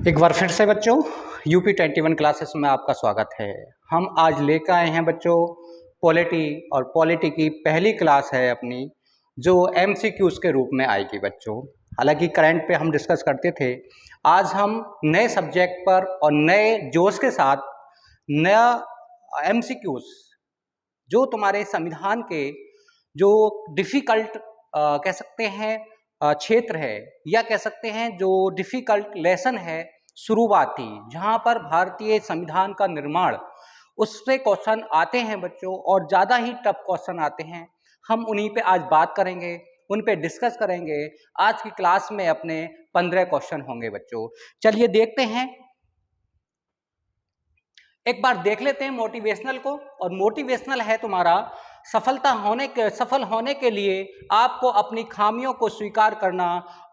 एक बार फिर से बच्चों UP 21 क्लासेस में आपका स्वागत है। हम आज लेकर आए हैं बच्चों पॉलिटी, और पॉलिटी की पहली क्लास है अपनी, जो MCQs के रूप में आएगी बच्चों। हालांकि करंट पे हम डिस्कस करते थे, आज हम नए सब्जेक्ट पर और नए जोश के साथ नया MCQs, जो तुम्हारे संविधान के जो डिफ़िकल्ट कह सकते हैं क्षेत्र है, या कह सकते हैं जो डिफ़िकल्ट लेसन है शुरुआती, जहाँ पर भारतीय संविधान का निर्माण उससे क्वेश्चन आते हैं बच्चों, और ज़्यादा ही टफ क्वेश्चन आते हैं। हम उन्हीं पे आज बात करेंगे, उन पे डिस्कस करेंगे। आज की क्लास में अपने 15 क्वेश्चन होंगे बच्चों। चलिए देखते हैं, एक बार देख लेते हैं मोटिवेशनल को। और मोटिवेशनल है तुम्हारा सफल होने के लिए आपको अपनी खामियों को स्वीकार करना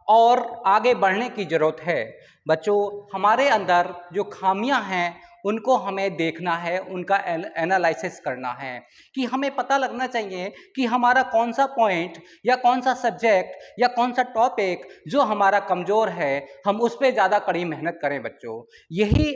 और आगे बढ़ने की जरूरत है। बच्चों, हमारे अंदर जो खामियां हैं उनको हमें देखना है, उनका एनालिसिस करना है, कि हमें पता लगना चाहिए कि हमारा कौन सा पॉइंट या कौन सा सब्जेक्ट या कौन सा टॉपिक जो हमारा कमज़ोर है, हम उस पर ज़्यादा कड़ी मेहनत करें बच्चों। यही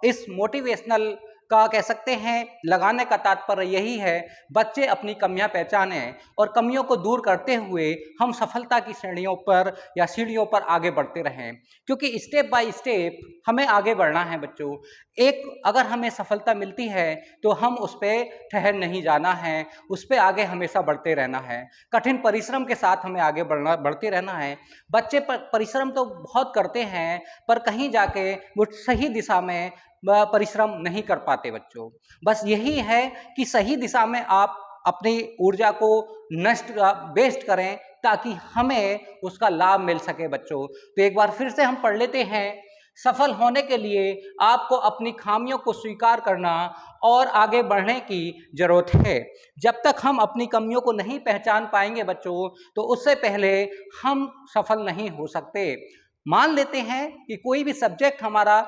इस मोटिवेशनल का कह सकते हैं लगाने का तात्पर्य यही है, बच्चे अपनी कमियां पहचानें और कमियों को दूर करते हुए हम सफलता की श्रेणियों पर या सीढ़ियों पर आगे बढ़ते रहें, क्योंकि स्टेप बाय स्टेप हमें आगे बढ़ना है बच्चों। एक अगर हमें सफलता मिलती है तो हम उस पर ठहर नहीं जाना है, उस पर आगे हमेशा बढ़ते रहना है। कठिन परिश्रम के साथ हमें आगे बढ़ते रहना है। बच्चे परिश्रम तो बहुत करते हैं, पर कहीं जाके वो सही दिशा में परिश्रम नहीं कर पाते बच्चों। बस यही है कि सही दिशा में आप अपनी ऊर्जा को वेस्ट करें, ताकि हमें उसका लाभ मिल सके बच्चों। तो एक बार फिर से हम पढ़ लेते हैं। सफल होने के लिए आपको अपनी खामियों को स्वीकार करना और आगे बढ़ने की जरूरत है। जब तक हम अपनी कमियों को नहीं पहचान पाएंगे बच्चों, तो उससे पहले हम सफल नहीं हो सकते। मान लेते हैं कि कोई भी सब्जेक्ट हमारा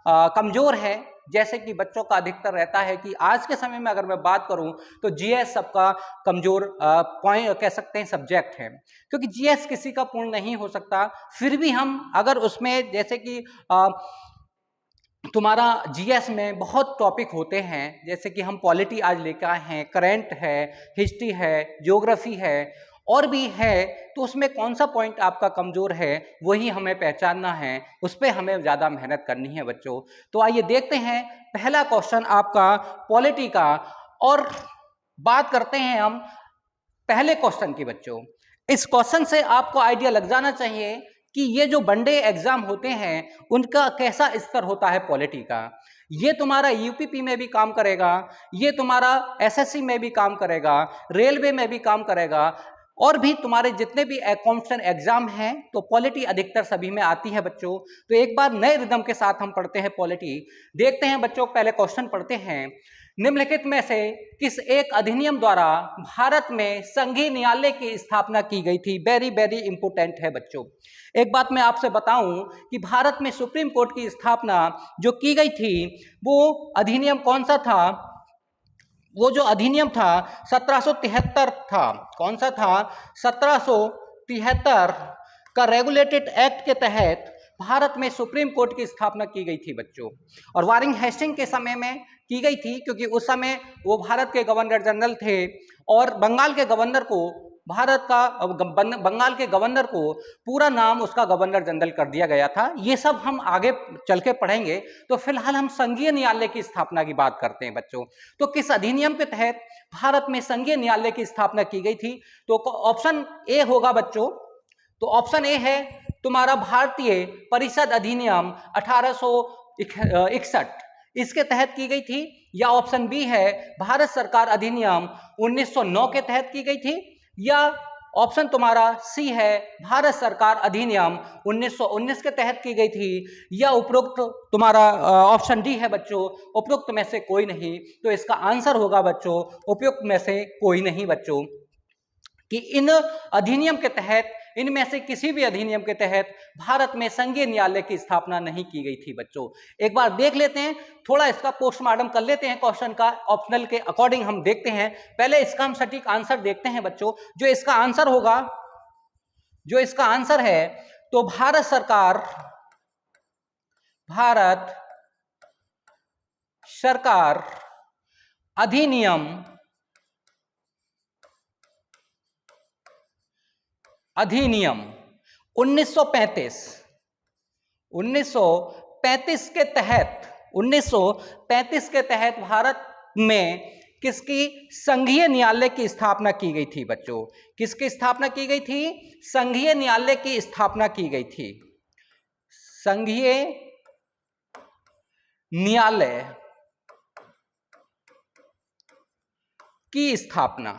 कमज़ोर है, जैसे कि बच्चों का अधिकतर रहता है कि आज के समय में अगर मैं बात करूं तो जीएस सबका कमज़ोर पॉइंट कह सकते हैं सब्जेक्ट है, क्योंकि जीएस किसी का पूर्ण नहीं हो सकता। फिर भी हम अगर उसमें जैसे कि तुम्हारा जीएस में बहुत टॉपिक होते हैं, जैसे कि हम पॉलिटी आज लेकर आए हैं, करंट है, हिस्ट्री है, ज्योग्राफी है, और भी है, तो उसमें कौन सा पॉइंट आपका कमज़ोर है वही हमें पहचानना है, उस पर हमें ज़्यादा मेहनत करनी है बच्चों। तो आइए देखते हैं पहला क्वेश्चन आपका पॉलिटी का, और बात करते हैं हम पहले क्वेश्चन की बच्चों। इस क्वेश्चन से आपको आइडिया लग जाना चाहिए कि ये जो वनडे एग्जाम होते हैं उनका कैसा स्तर होता है पॉलिटी का। ये तुम्हारा यूपीपी में भी काम करेगा, ये तुम्हारा एसएससी में भी काम करेगा, रेलवे में भी काम करेगा, और भी तुम्हारे जितने भी कॉम्पिटिशन एग्जाम हैं, तो पॉलिटी अधिकतर सभी में आती है बच्चों। तो एक बार नए रिदम के साथ हम पढ़ते हैं पॉलिटी। देखते हैं बच्चों, पहले क्वेश्चन पढ़ते हैं। निम्नलिखित में से किस एक अधिनियम द्वारा भारत में संघीय न्यायालय की स्थापना की गई थी? वेरी वेरी इंपोर्टेंट है बच्चों। एक बात मैं आपसे बताऊं कि भारत में सुप्रीम कोर्ट की स्थापना जो की गई थी, वो अधिनियम कौन सा था? वो जो अधिनियम था 1773 था। कौन सा था? 1773 का रेगुलेटेड एक्ट के तहत भारत में सुप्रीम कोर्ट की स्थापना की गई थी बच्चों। और वारिंग हेस्टिंग के समय में की गई थी, क्योंकि उस समय वो भारत के गवर्नर जनरल थे, और बंगाल के गवर्नर को बंगाल के गवर्नर को पूरा नाम उसका गवर्नर जनरल कर दिया गया था। ये सब हम आगे चल के पढ़ेंगे। तो फिलहाल हम संघीय न्यायालय की स्थापना की बात करते हैं बच्चों। तो किस अधिनियम के तहत भारत में संघीय न्यायालय की स्थापना की गई थी? तो ऑप्शन ए होगा बच्चों। तो ऑप्शन ए है तुम्हारा भारतीय परिषद अधिनियम 1861, इसके तहत की गई थी। या ऑप्शन बी है भारत सरकार अधिनियम 1909 के तहत की गई थी। या ऑप्शन तुम्हारा सी है भारत सरकार अधिनियम 1919 के तहत की गई थी। या उपरोक्त तुम्हारा ऑप्शन डी है बच्चों, उपरोक्त में से कोई नहीं। तो इसका आंसर होगा बच्चों उपयुक्त में से कोई नहीं बच्चों, कि इन अधिनियम के तहत, इनमें से किसी भी अधिनियम के तहत भारत में संघीय न्यायालय की स्थापना नहीं की गई थी बच्चों। एक बार देख लेते हैं, थोड़ा इसका पोस्टमार्टम कर लेते हैं क्वेश्चन का, ऑप्शनल के अकॉर्डिंग हम देखते हैं। पहले इसका हम सटीक आंसर देखते हैं बच्चों। जो इसका आंसर होगा, जो इसका आंसर है, तो भारत सरकार भारत सरकार अधिनियम 1935 1935 के तहत 1935 के तहत भारत में किसकी संघीय न्यायालय की स्थापना की गई थी बच्चों? किसकी स्थापना की गई थी? संघीय न्यायालय की स्थापना की गई थी। संघीय न्यायालय की स्थापना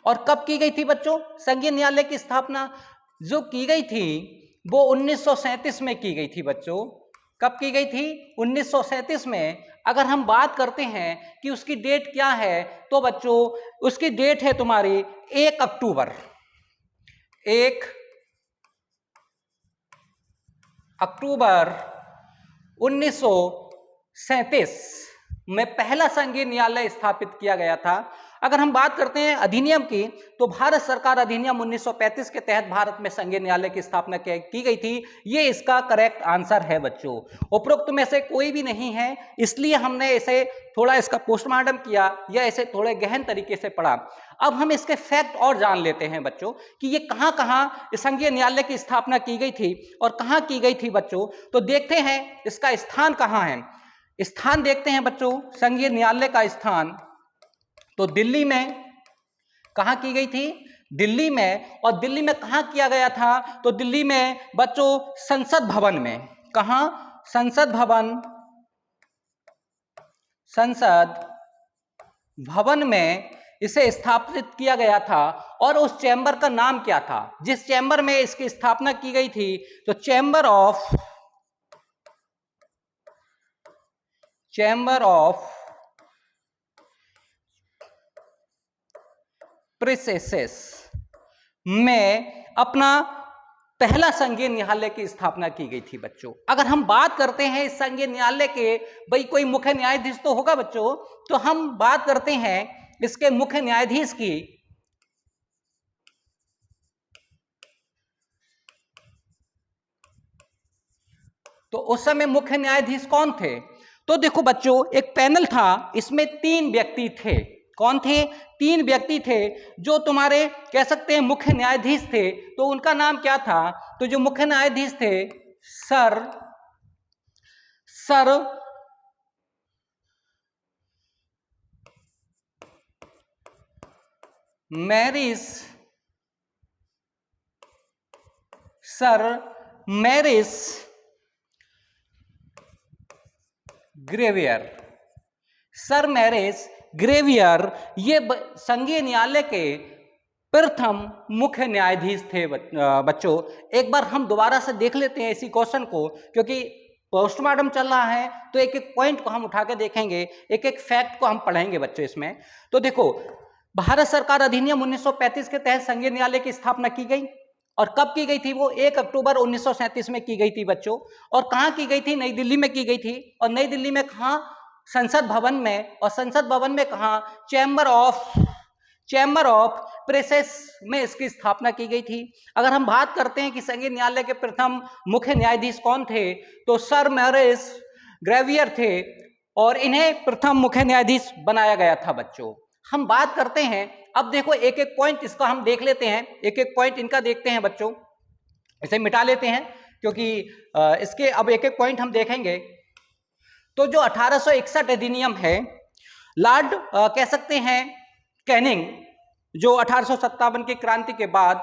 और कब की गई थी बच्चों? संघीय न्यायालय की स्थापना जो की गई थी वो 1937 में की गई थी बच्चों। कब की गई थी? 1937 में। अगर हम बात करते हैं कि उसकी डेट क्या है तो बच्चों उसकी डेट है तुम्हारी 1 अक्टूबर 1937 में पहला संघीय न्यायालय स्थापित किया गया था। अगर हम बात करते हैं अधिनियम की तो भारत सरकार अधिनियम 1935 के तहत भारत में संघीय न्यायालय की स्थापना की गई थी। ये इसका करेक्ट आंसर है बच्चों। उपरोक्त में से कोई भी नहीं है, इसलिए हमने इसे थोड़ा इसका पोस्टमार्टम किया या इसे थोड़े गहन तरीके से पढ़ा। अब हम इसके फैक्ट और जान लेते हैं बच्चों कि ये कहां कहां संघीय न्यायालय की स्थापना की गई थी और कहां की गई थी बच्चों। तो देखते हैं इसका स्थान कहां है। स्थान देखते हैं बच्चों, संघीय न्यायालय का स्थान तो दिल्ली में। कहां की गई थी? दिल्ली में। और दिल्ली में कहां किया गया था? तो दिल्ली में बच्चों संसद भवन में। कहां? संसद भवन में इसे स्थापित किया गया था। और उस चैम्बर का नाम क्या था जिस चैम्बर में इसकी स्थापना की गई थी? तो चैम्बर ऑफ प्रिंसेसेस में अपना पहला संघीय न्यायालय की स्थापना की गई थी बच्चों। अगर हम बात करते हैं इस संघीय न्यायालय के, भाई कोई मुख्य न्यायाधीश तो होगा बच्चों, तो हम बात करते हैं इसके मुख्य न्यायाधीश की। तो उस समय मुख्य न्यायाधीश कौन थे? तो देखो बच्चों एक पैनल था, इसमें 3 व्यक्ति थे। कौन थे? 3 व्यक्ति थे जो तुम्हारे कह सकते हैं मुख्य न्यायाधीश थे। तो उनका नाम क्या था? तो जो मुख्य न्यायाधीश थे सर मैरिस ग्रेवियर ये संघीय न्यायालय के प्रथम मुख्य न्यायाधीश थे बच्चों। एक बार हम दोबारा से देख लेते हैं इसी क्वेश्चन को, क्योंकि पोस्टमार्टम चल रहा है तो एक एक पॉइंट को हम उठा के देखेंगे, एक एक फैक्ट को हम पढ़ेंगे बच्चों इसमें। तो देखो भारत सरकार अधिनियम 1935 के तहत संघीय न्यायालय की स्थापना की गई। और कब की गई थी? वो 1 अक्टूबर 1937 में की गई थी बच्चों। और कहां की गई थी? नई दिल्ली में की गई थी। और नई दिल्ली में कहां? संसद भवन में। और संसद भवन में कहां? चैम्बर ऑफ प्रेसेस में इसकी स्थापना की गई थी। अगर हम बात करते हैं कि संघीय न्यायालय के प्रथम मुख्य न्यायाधीश कौन थे, तो सर मैरिस ग्रेवियर थे और इन्हें प्रथम मुख्य न्यायाधीश बनाया गया था बच्चों। हम बात करते हैं, अब देखो एक एक पॉइंट इसका हम देख लेते हैं, एक एक पॉइंट इनका देखते हैं बच्चों। इसे मिटा लेते हैं क्योंकि इसके अब एक एक पॉइंट हम देखेंगे। तो जो 1861 अधिनियम है, लॉर्ड कह सकते हैं कैनिंग, जो 1857 की क्रांति के बाद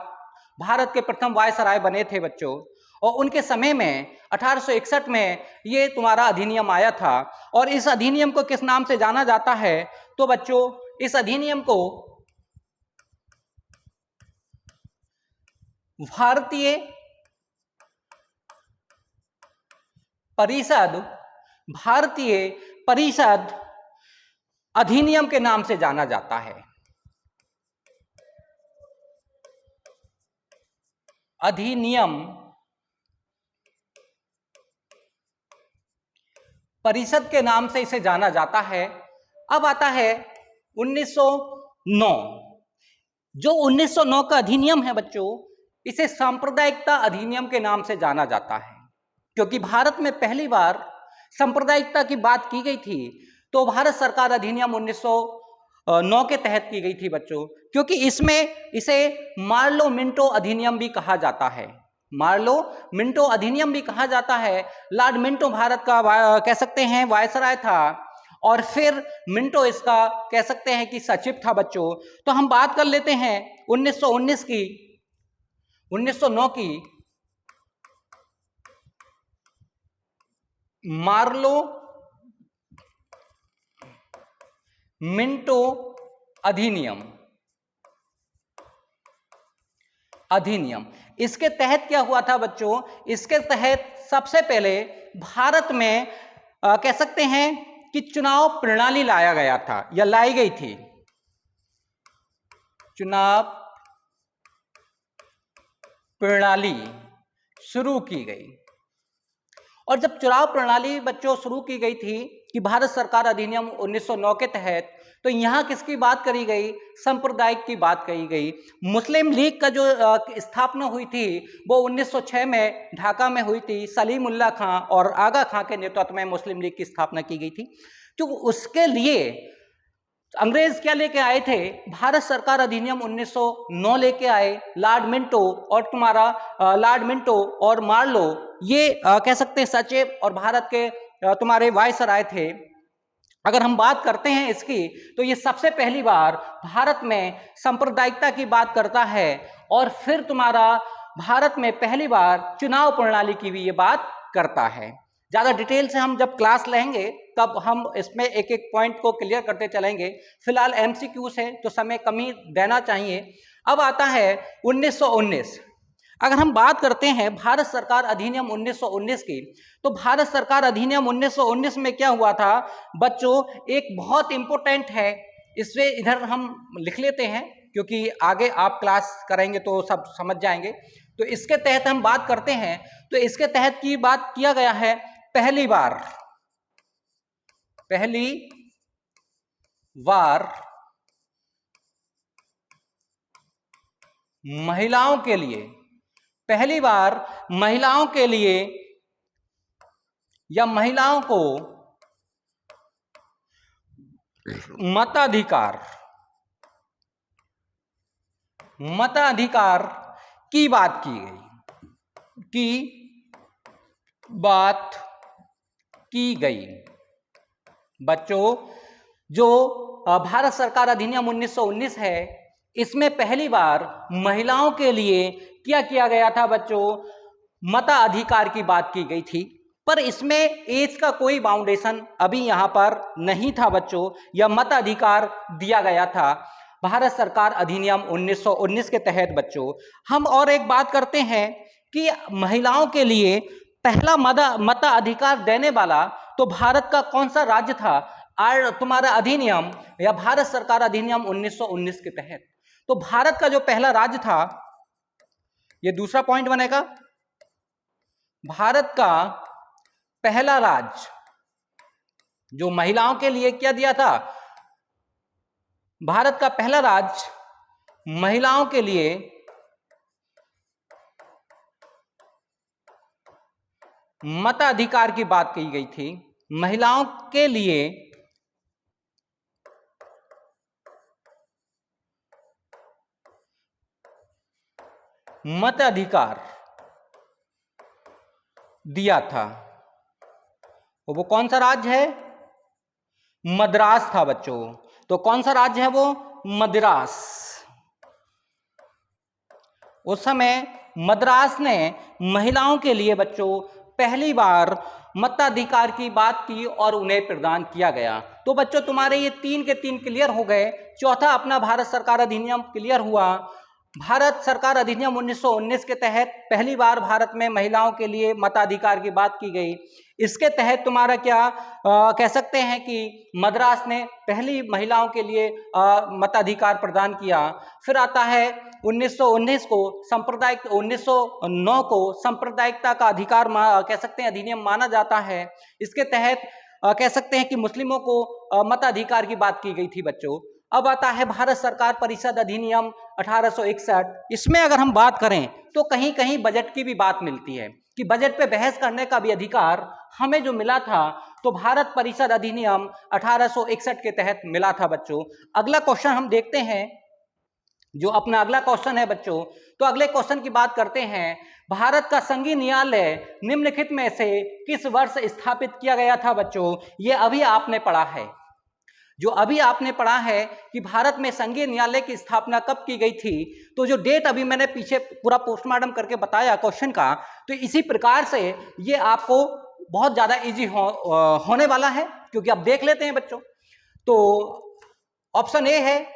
भारत के प्रथम वायसराय बने थे बच्चों, और उनके समय में 1861 में ये तुम्हारा अधिनियम आया था। और इस अधिनियम को किस नाम से जाना जाता है? तो बच्चों इस अधिनियम को भारतीय परिषद अधिनियम के नाम से जाना जाता है। अधिनियम परिषद के नाम से इसे जाना जाता है। अब आता है 1909। जो 1909 का अधिनियम है बच्चों, इसे सांप्रदायिकता अधिनियम के नाम से जाना जाता है, क्योंकि भारत में पहली बार सांप्रदायिकता की बात की गई थी तो भारत सरकार अधिनियम 1909 के तहत की गई थी बच्चों, क्योंकि इसमें इसे मार्लो मिंटो अधिनियम भी कहा जाता है। मार्लो मिंटो अधिनियम भी कहा जाता है। लॉर्ड मिंटो भारत का कह सकते हैं वायसराय था, और फिर मिंटो इसका कह सकते हैं कि सचिव था बच्चों। तो हम बात कर लेते हैं 1919 की, 1909 की मार्लो मिंटो अधिनियम। इसके तहत क्या हुआ था बच्चों, इसके तहत सबसे पहले भारत में कह सकते हैं कि चुनाव प्रणाली लाया गया था या लाई गई थी। चुनाव प्रणाली शुरू की गई, और जब चुनाव प्रणाली बच्चों शुरू की गई थी कि भारत सरकार अधिनियम 1909 के तहत, तो यहां किसकी बात करी गई, सांप्रदायिक की बात कही गई। मुस्लिम लीग का जो स्थापना हुई थी वो 1906 में ढाका में हुई थी। सलीमुल्लाह खां और आगा खां के नेतृत्व में मुस्लिम लीग की स्थापना की गई थी। तो उसके लिए अंग्रेज क्या लेके आए थे, भारत सरकार अधिनियम 1909 लेके आए। लॉर्ड मिंटो और तुम्हारा लॉर्ड मिंटो और मार्लो ये कह सकते हैं सचिव और भारत के तुम्हारे वायसराय थे। अगर हम बात करते हैं इसकी, तो ये सबसे पहली बार भारत में सांप्रदायिकता की बात करता है, और फिर तुम्हारा भारत में पहली बार चुनाव प्रणाली की भी ये बात करता है। ज्यादा डिटेल से हम जब क्लास लेंगे तब हम इसमें एक एक पॉइंट को क्लियर करते चलेंगे। फिलहाल एमसीक्यूज है तो समय कम ही देना चाहिए। अब आता है 1919। अगर हम बात करते हैं भारत सरकार अधिनियम 1919 की, तो भारत सरकार अधिनियम 1919 में क्या हुआ था बच्चों, एक बहुत इंपॉर्टेंट है, इससे इधर हम लिख लेते हैं क्योंकि आगे आप क्लास करेंगे तो सब समझ जाएंगे। तो इसके तहत हम बात करते हैं, तो इसके तहत की बात किया गया है पहली बार महिलाओं के लिए, पहली बार महिलाओं के लिए या महिलाओं को मताधिकार की बात की गई बच्चों। जो भारत सरकार अधिनियम 1919 है, इसमें पहली बार महिलाओं के लिए क्या किया गया था बच्चों, मताधिकार की बात की गई थी। पर इसमें एज का कोई बाउंडेशन अभी यहां पर नहीं था बच्चों, यह मताधिकार दिया गया था भारत सरकार अधिनियम 1919 के तहत बच्चों। हम और एक बात करते हैं कि महिलाओं के लिए पहला मताधिकार देने वाला तो भारत का कौन सा राज्य था, तुम्हारा अधिनियम या भारत सरकार अधिनियम 1919 के तहत। तो भारत का जो पहला राज्य था, ये दूसरा पॉइंट बनेगा, भारत का पहला राज्य जो महिलाओं के लिए क्या दिया था, भारत का पहला राज्य महिलाओं के लिए मताधिकार की बात की गई थी। महिलाओं के लिए मताधिकार दिया था। वो कौन सा राज्य है, मद्रास था बच्चों। तो कौन सा राज्य है वो, मद्रास। उस समय मद्रास ने महिलाओं के लिए बच्चों पहली बार मताधिकार की बात की और उन्हें प्रदान किया गया। तो बच्चों तुम्हारे ये 3 के 3 क्लियर हो गए। चौथा अपना भारत सरकार अधिनियम क्लियर हुआ। भारत सरकार अधिनियम 1919 के तहत पहली बार भारत में महिलाओं के लिए मताधिकार की बात की गई। इसके तहत तुम्हारा क्या कह सकते हैं कि मद्रास ने पहली महिलाओं के लिए मताधिकार प्रदान किया। फिर आता है 1919 को सांप्रदायिक 1909 को सांप्रदायिकता का अधिकार कह सकते हैं अधिनियम माना जाता है। इसके तहत कह सकते हैं कि मुस्लिमों को मताधिकार की बात की गई थी बच्चों। अब आता है भारत सरकार परिषद अधिनियम 1861। इसमें अगर हम बात करें तो कहीं कहीं बजट की भी बात मिलती है कि बजट पे बहस करने का भी अधिकार हमें जो मिला था तो भारत परिषद अधिनियम 1861 के तहत मिला था बच्चों। अगला क्वेश्चन हम देखते हैं, जो अपना अगला क्वेश्चन है बच्चों, तो अगले क्वेश्चन की बात करते हैं। भारत का संघीय न्यायालय निम्नलिखित में से किस वर्ष स्थापित किया गया था बच्चों? ये अभी आपने पढ़ा है, जो अभी आपने पढ़ा है कि भारत में संघीय न्यायालय की स्थापना कब की गई थी। तो जो डेट अभी मैंने पीछे पूरा पोस्टमार्टम करके बताया क्वेश्चन का, तो इसी प्रकार से ये आपको बहुत ज्यादा इजी होने वाला है, क्योंकि अब देख लेते हैं बच्चों। तो ऑप्शन ए है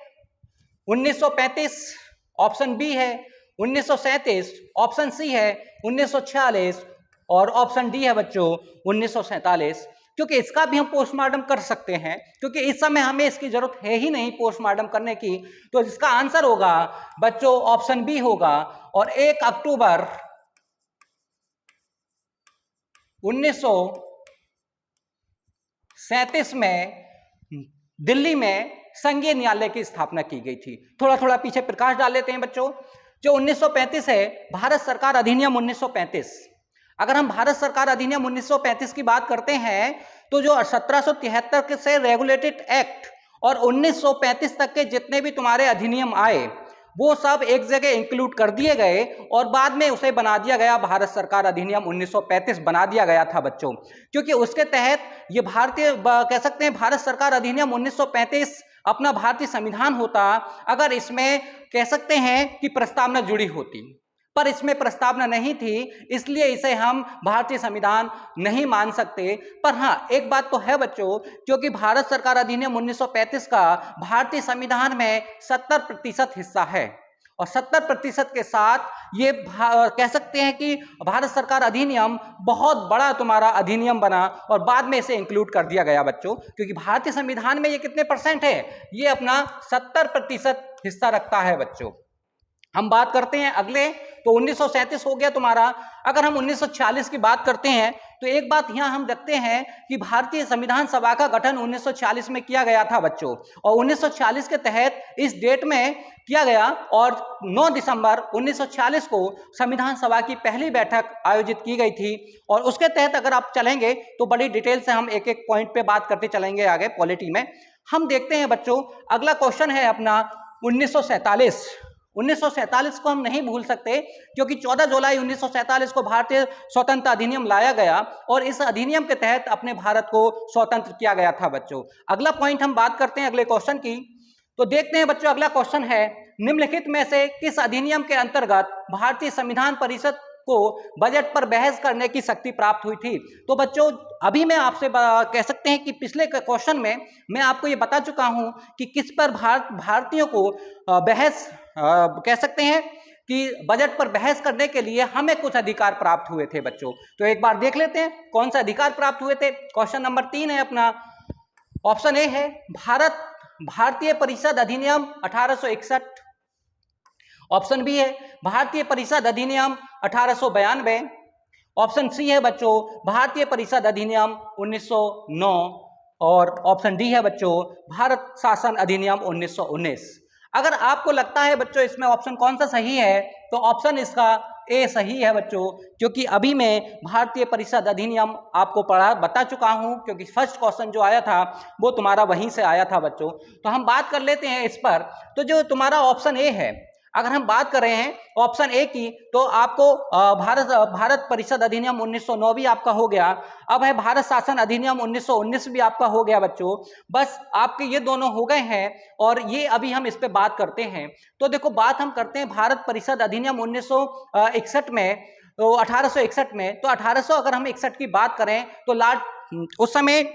1935, ऑप्शन बी है 1937, ऑप्शन सी है 1946 और ऑप्शन डी है बच्चों 1947। क्योंकि इसका भी हम पोस्टमार्टम कर सकते हैं, क्योंकि इस समय हमें इसकी जरूरत है ही नहीं पोस्टमार्टम करने की। तो इसका आंसर होगा बच्चों ऑप्शन बी होगा। और 1 अक्टूबर 1937 में दिल्ली में संघीय न्यायालय की स्थापना की गई थी। थोड़ा थोड़ा पीछे प्रकाश डाल लेते हैं बच्चों। जो 1935 है, भारत सरकार अधिनियम 1935। अगर हम भारत सरकार अधिनियम 1935 की बात करते हैं तो जो 1773 से रेगुलेटेड एक्ट और 1935 तक के जितने भी तुम्हारे अधिनियम आए वो सब एक जगह इंक्लूड कर दिए गए और बाद में उसे बना दिया गया भारत सरकार अधिनियम 1935 बना दिया गया था बच्चों। क्योंकि उसके तहत ये भारतीय कह सकते हैं भारत सरकार अधिनियम 1935 अपना भारतीय संविधान होता अगर इसमें कह सकते हैं कि प्रस्तावना जुड़ी होती, पर इसमें प्रस्तावना नहीं थी, इसलिए इसे हम भारतीय संविधान नहीं मान सकते। पर हाँ, एक बात तो है बच्चों, क्योंकि भारत सरकार अधिनियम 1935 का भारतीय संविधान में 70% हिस्सा है और 70% के साथ ये कह सकते हैं कि भारत सरकार अधिनियम बहुत बड़ा तुम्हारा अधिनियम बना और बाद में इसे इंक्लूड कर दिया गया बच्चों। क्योंकि भारतीय संविधान में ये कितने परसेंट है? ये अपना 70% हिस्सा रखता है बच्चों। हम बात करते हैं अगले, तो 1937 हो गया तुम्हारा। अगर हम 1946 की बात करते हैं तो एक बात यहां हम देखते हैं कि भारतीय संविधान सभा का गठन 1946 में किया गया था बच्चों, और 1946 के तहत इस डेट में किया गया और 9 दिसंबर 1946 को संविधान सभा की पहली बैठक आयोजित की गई थी। और उसके तहत अगर आप चलेंगे तो बड़ी डिटेल से हम एक एक पॉइंट पे बात करते चलेंगे आगे पॉलिटी में। हम देखते हैं बच्चों, अगला क्वेश्चन है अपना 1947। 1947 को हम नहीं भूल सकते, क्योंकि 14 जुलाई 1947 को भारतीय स्वतंत्रता अधिनियम लाया गया और इस अधिनियम के तहत अपने भारत को स्वतंत्र किया गया था बच्चों। अगला पॉइंट हम बात करते हैं अगले क्वेश्चन की, तो देखते हैं बच्चों अगला क्वेश्चन है, निम्नलिखित में से किस अधिनियम के अंतर्गत भारतीय संविधान परिषद को बजट पर बहस करने की शक्ति प्राप्त हुई थी? तो बच्चों अभी मैं आपसे कह सकते हैं कि पिछले क्वेश्चन में मैं आपको ये बता चुका हूं कि किस पर भारतीयों को बहस कह सकते हैं कि बजट पर बहस करने के लिए हमें कुछ अधिकार प्राप्त हुए थे बच्चों। तो एक बार देख लेते हैं कौन सा अधिकार प्राप्त हुए थे। क्वेश्चन नंबर 3 है अपना, ऑप्शन ए है भारतीय परिषद अधिनियम 1861, ऑप्शन बी है भारतीय परिषद अधिनियम 1892, ऑप्शन सी है बच्चों भारतीय परिषद अधिनियम 1909 और ऑप्शन डी है बच्चों भारत शासन अधिनियम 1919। अगर आपको लगता है बच्चों इसमें ऑप्शन कौन सा सही है तो ऑप्शन इसका ए सही है बच्चों, क्योंकि अभी मैं भारतीय परिषद अधिनियम आपको बता चुका हूं, क्योंकि फर्स्ट क्वेश्चन जो आया था वो तुम्हारा वहीं से आया था बच्चों। तो हम बात कर लेते हैं इस पर। तो जो तुम्हारा ऑप्शन ए है, अगर हम बात कर रहे हैं ऑप्शन ए की, तो आपको भारत परिषद अधिनियम 1909 भी आपका हो गया। अब है भारत शासन अधिनियम 1919 भी आपका हो गया बच्चों। बस आपके ये दोनों हो गए हैं और ये अभी हम इस पे बात करते हैं। तो देखो बात हम करते हैं भारत परिषद अधिनियम 1961 में, तो 1861 में, तो 1800 अगर हम 61 की बात करें तो उस समय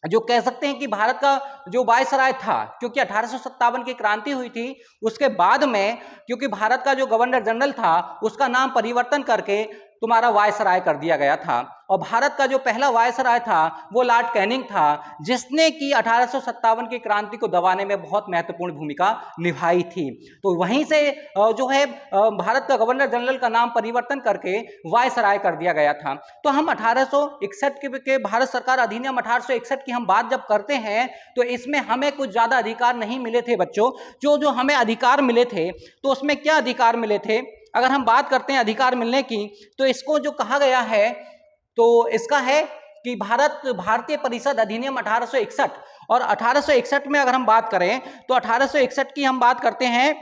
जो कह सकते हैं कि भारत का जो वायसराय था, क्योंकि 1857 की क्रांति हुई थी, उसके बाद में क्योंकि भारत का जो गवर्नर जनरल था उसका नाम परिवर्तन करके तुम्हारा वायसराय कर दिया गया था। और भारत का जो पहला वायसराय था वो लॉर्ड कैनिंग था, जिसने कि 1857 की क्रांति को दबाने में बहुत महत्वपूर्ण भूमिका निभाई थी। तो वहीं से जो है भारत का गवर्नर जनरल का नाम परिवर्तन करके वायसराय कर दिया गया था। तो हम 1861 के भारत सरकार अधिनियम 1861 की हम बात जब करते हैं तो इसमें हमें कुछ ज्यादा अधिकार नहीं मिले थे बच्चों। जो हमें अधिकार मिले थे तो उसमें क्या अधिकार मिले थे, अगर हम बात करते हैं अधिकार मिलने की, तो इसको जो कहा गया है तो इसका है कि भारतीय परिषद अधिनियम 1861, और 1861 में अगर हम बात करें तो 1861 की हम बात करते हैं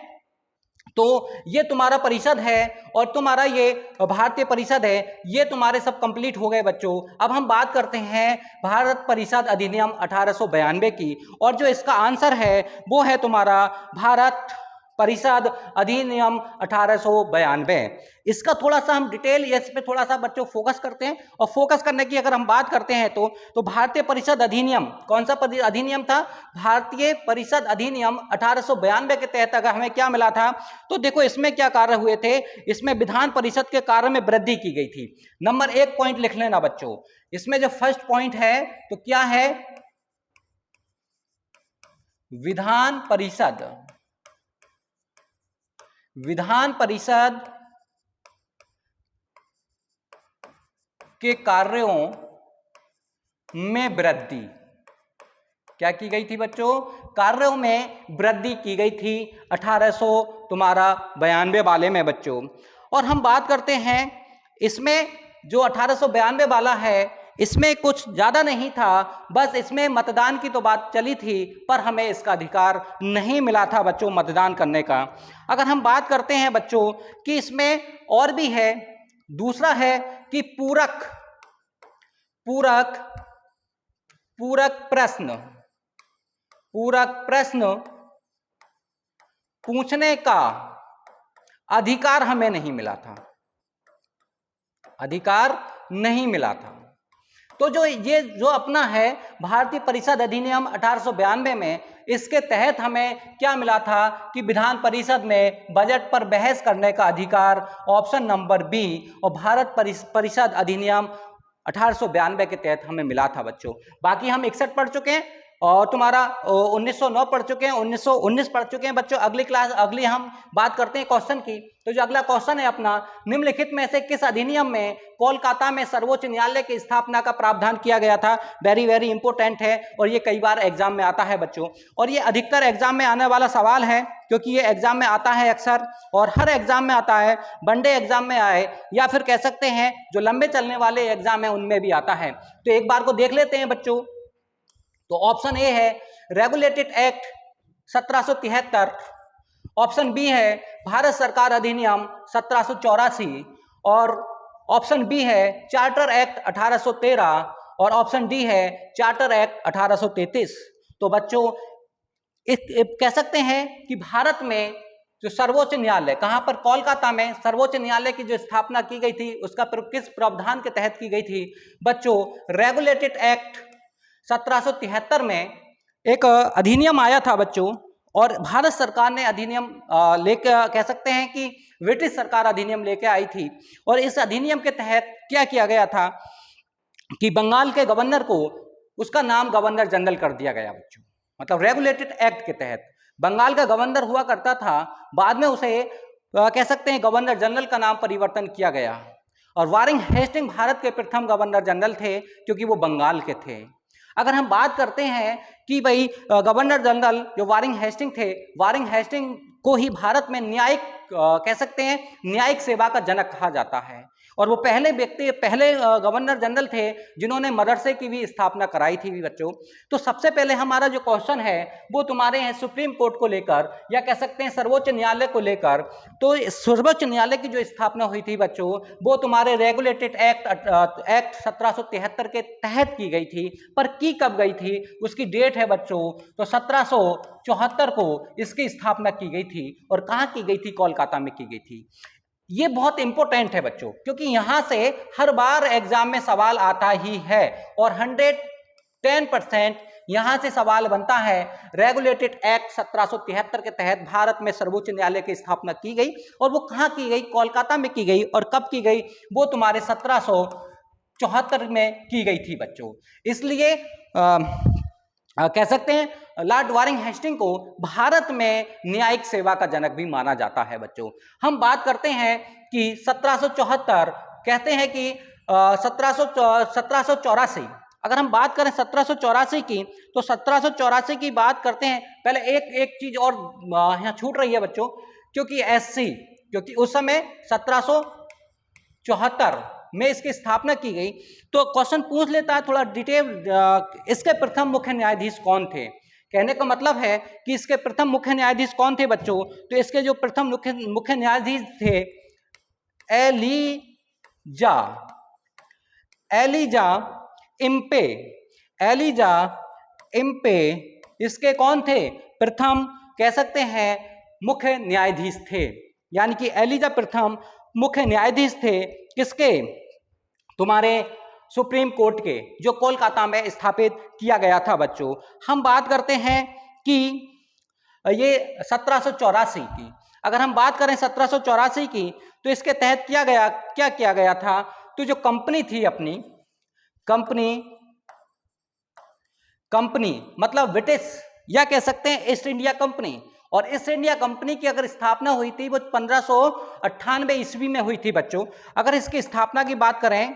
तो ये तुम्हारा परिषद है और तुम्हारा ये भारतीय परिषद है, ये तुम्हारे सब कंप्लीट हो गए बच्चों। अब हम बात करते हैं भारत परिषद अधिनियम 1892 की, और जो इसका आंसर है वो है तुम्हारा भारत परिषद अधिनियम 1892। इसका थोड़ा सा हम डिटेल इस पे थोड़ा सा बच्चों फोकस करते हैं, और फोकस करने की अगर हम बात करते हैं तो भारतीय परिषद अधिनियम, कौन सा अधिनियम था, भारतीय परिषद अधिनियम 1892 के तहत अगर हमें क्या मिला था, तो देखो इसमें क्या कार्य हुए थे, इसमें विधान परिषद के कार्य में वृद्धि की गई थी। नंबर 1 पॉइंट लिख लेना बच्चों, इसमें जो फर्स्ट पॉइंट है तो क्या है, विधान परिषद के कार्यों में वृद्धि, क्या की गई थी बच्चों, कार्यों में वृद्धि की गई थी 1892 वाले में बच्चों। और हम बात करते हैं इसमें जो 1892 वाला है इसमें कुछ ज्यादा नहीं था, बस इसमें मतदान की तो बात चली थी पर हमें इसका अधिकार नहीं मिला था बच्चों मतदान करने का। अगर हम बात करते हैं बच्चों कि इसमें और भी है, दूसरा है कि पूरक प्रश्न पूछने का अधिकार हमें नहीं मिला था, अधिकार नहीं मिला था। तो ये जो अपना है भारतीय परिषद अधिनियम 1892 में, इसके तहत हमें क्या मिला था कि विधान परिषद में बजट पर बहस करने का अधिकार, ऑप्शन नंबर बी, और भारत परिषद अधिनियम 1892 के तहत हमें मिला था बच्चों। बाकी हम 61 पढ़ चुके हैं और तुम्हारा 1909 पढ़ चुके हैं, 1919 पढ़ चुके हैं बच्चों। अगली हम बात करते हैं क्वेश्चन की। तो जो अगला क्वेश्चन है अपना, निम्नलिखित में से किस अधिनियम में कोलकाता में सर्वोच्च न्यायालय की स्थापना का प्रावधान किया गया था। वेरी वेरी इंपॉर्टेंट है और ये कई बार एग्जाम में आता है बच्चों, और ये अधिकतर एग्जाम में आने वाला सवाल है क्योंकि ये एग्जाम में आता है अक्सर, और हर एग्जाम में आता है, वनडे एग्जाम में आए या फिर कह सकते हैं जो लंबे चलने वाले एग्जाम है उनमें भी आता है। तो एक बार को देख लेते हैं बच्चों। तो ऑप्शन ए है रेगुलेटेड एक्ट 1773, ऑप्शन बी है भारत सरकार अधिनियम 1784, और ऑप्शन बी है चार्टर एक्ट 1813, और ऑप्शन डी है चार्टर एक्ट 1833। तो बच्चों कह सकते हैं कि भारत में जो सर्वोच्च न्यायालय, कहां पर, कोलकाता में सर्वोच्च न्यायालय की जो स्थापना की गई थी उसका किस प्रावधान के तहत की गई थी बच्चों, रेगुलेटेड एक्ट 1773 में एक अधिनियम आया था बच्चों, और भारत सरकार ने अधिनियम लेके कह सकते हैं कि ब्रिटिश सरकार अधिनियम लेके आई थी। और इस अधिनियम के तहत क्या किया गया था कि बंगाल के गवर्नर को उसका नाम गवर्नर जनरल कर दिया गया बच्चों। मतलब रेगुलेटेड एक्ट के तहत बंगाल का गवर्नर हुआ करता था, बाद में उसे कह सकते हैं गवर्नर जनरल का नाम परिवर्तन किया गया। और वारिंग हेस्टिंग भारत के प्रथम गवर्नर जनरल थे क्योंकि वो बंगाल के थे। अगर हम बात करते हैं कि भाई गवर्नर जनरल जो वारिंग हेस्टिंग थे, वारिंग हेस्टिंग को ही भारत में न्यायिक कह सकते हैं न्यायिक सेवा का जनक कहा जाता है, और वो पहले गवर्नर जनरल थे जिन्होंने मदरसे की भी स्थापना कराई थी बच्चों। तो सबसे पहले हमारा जो क्वेश्चन है वो तुम्हारे हैं सुप्रीम कोर्ट को लेकर, या कह सकते हैं सर्वोच्च न्यायालय को लेकर। तो सर्वोच्च न्यायालय की जो स्थापना हुई थी बच्चों वो तुम्हारे रेगुलेटेड एक्ट 1773 के तहत की गई थी, पर की कब गई थी उसकी डेट है बच्चों तो 1774 को इसकी स्थापना की गई थी। और कहाँ की गई थी, कोलकाता में की गई थी। ये बहुत इंपॉर्टेंट है बच्चों क्योंकि यहां से हर बार एग्जाम में सवाल आता ही है, और 110% यहां से सवाल बनता है, रेगुलेटेड एक्ट 1773 के तहत भारत में सर्वोच्च न्यायालय की स्थापना की गई और वो कहां की गई, कोलकाता में की गई। और कब की गई, वो तुम्हारे 1774 में की गई थी बच्चों। इसलिए कह सकते हैं लॉर्ड वारिंग हेस्टिंग को भारत में न्यायिक सेवा का जनक भी माना जाता है बच्चों। हम बात करते हैं कि 1774, कहते हैं कि 1784, अगर हम बात करें 1784 की, तो 1784 की बात करते हैं। पहले एक चीज और यहाँ छूट रही है बच्चों, क्योंकि एससी, क्योंकि उस समय 1774 में इसकी स्थापना की गई। तो क्वेश्चन पूछ लेता है थोड़ा डिटेल, इसके प्रथम मुख्य न्यायाधीश कौन थे। कहने का मतलब है कि इसके प्रथम मुख्य न्यायाधीश कौन थे बच्चों, तो इसके जो प्रथम मुख्य न्यायाधीश थे एलिजा इम्पे, इसके कौन थे, प्रथम कह सकते हैं मुख्य न्यायाधीश थे। यानी कि एलिजा प्रथम मुख्य न्यायाधीश थे किसके, तुम्हारे सुप्रीम कोर्ट के, जो कोलकाता में स्थापित किया गया था बच्चों। हम बात करते हैं कि ये 1784 की, अगर हम बात करें 1784 की, तो इसके तहत क्या किया गया था, तो जो कंपनी थी अपनी, कंपनी मतलब ब्रिटिश, या कह सकते हैं ईस्ट इंडिया कंपनी, और ईस्ट इंडिया कंपनी की अगर स्थापना हुई थी वो 1598 ईस्वी में हुई थी बच्चों। अगर इसकी स्थापना की बात करें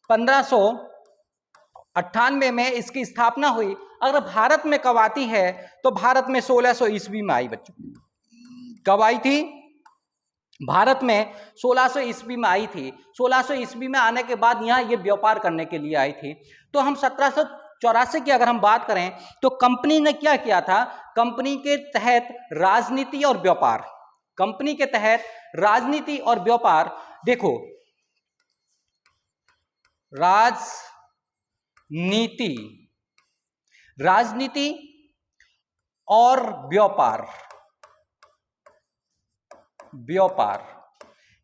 1598 में इसकी स्थापना हुई। अगर भारत में कब आती है, तो भारत में 1600 ईस्वी में आई बच्चों। कब आई थी, भारत में 1600 ईस्वी में आई थी। 1600 ईस्वी में आने के बाद यहाँ ये व्यापार करने के लिए आई थी। तो हम 1784 की अगर हम बात करें, तो कंपनी ने क्या किया था, कंपनी के तहत राजनीति और व्यापार, कंपनी के तहत राजनीति और व्यापार, देखो राजनीति और व्यापार,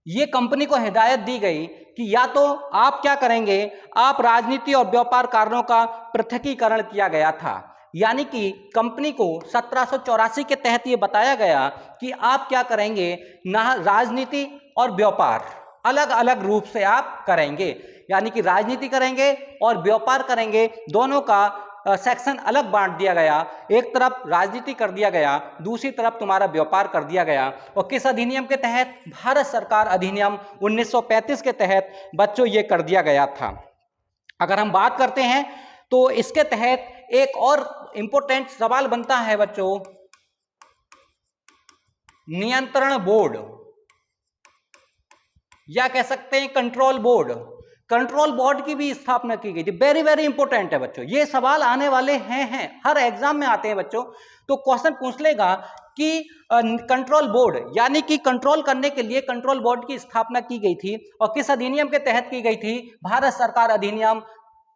ये कंपनी को हिदायत दी गई कि या तो आप क्या करेंगे, आप राजनीति और व्यापार कार्यों का पृथकीकरण किया गया था। यानी कि कंपनी को 1784 के तहत ये बताया गया कि आप क्या करेंगे, ना राजनीति और व्यापार अलग अलग रूप से आप करेंगे। यानी कि राजनीति करेंगे और व्यापार करेंगे, दोनों का सेक्शन अलग बांट दिया गया। एक तरफ राजनीति कर दिया गया, दूसरी तरफ तुम्हारा व्यापार कर दिया गया। और किस अधिनियम के तहत, भारत सरकार अधिनियम 1935 के तहत बच्चों ये कर दिया गया था। अगर हम बात करते हैं तो इसके तहत एक और इंपॉर्टेंट सवाल बनता है बच्चों, नियंत्रण बोर्ड, या कह सकते हैं कंट्रोल बोर्ड। कंट्रोल बोर्ड की भी स्थापना की गई थी। वेरी वेरी इंपॉर्टेंट है बच्चों, ये सवाल आने वाले हैं हर एग्जाम में आते हैं बच्चों। तो क्वेश्चन पूछ लेगा कि कंट्रोल बोर्ड, यानी कि कंट्रोल करने के लिए कंट्रोल बोर्ड की स्थापना की गई थी, और किस अधिनियम के तहत की गई थी, भारत सरकार अधिनियम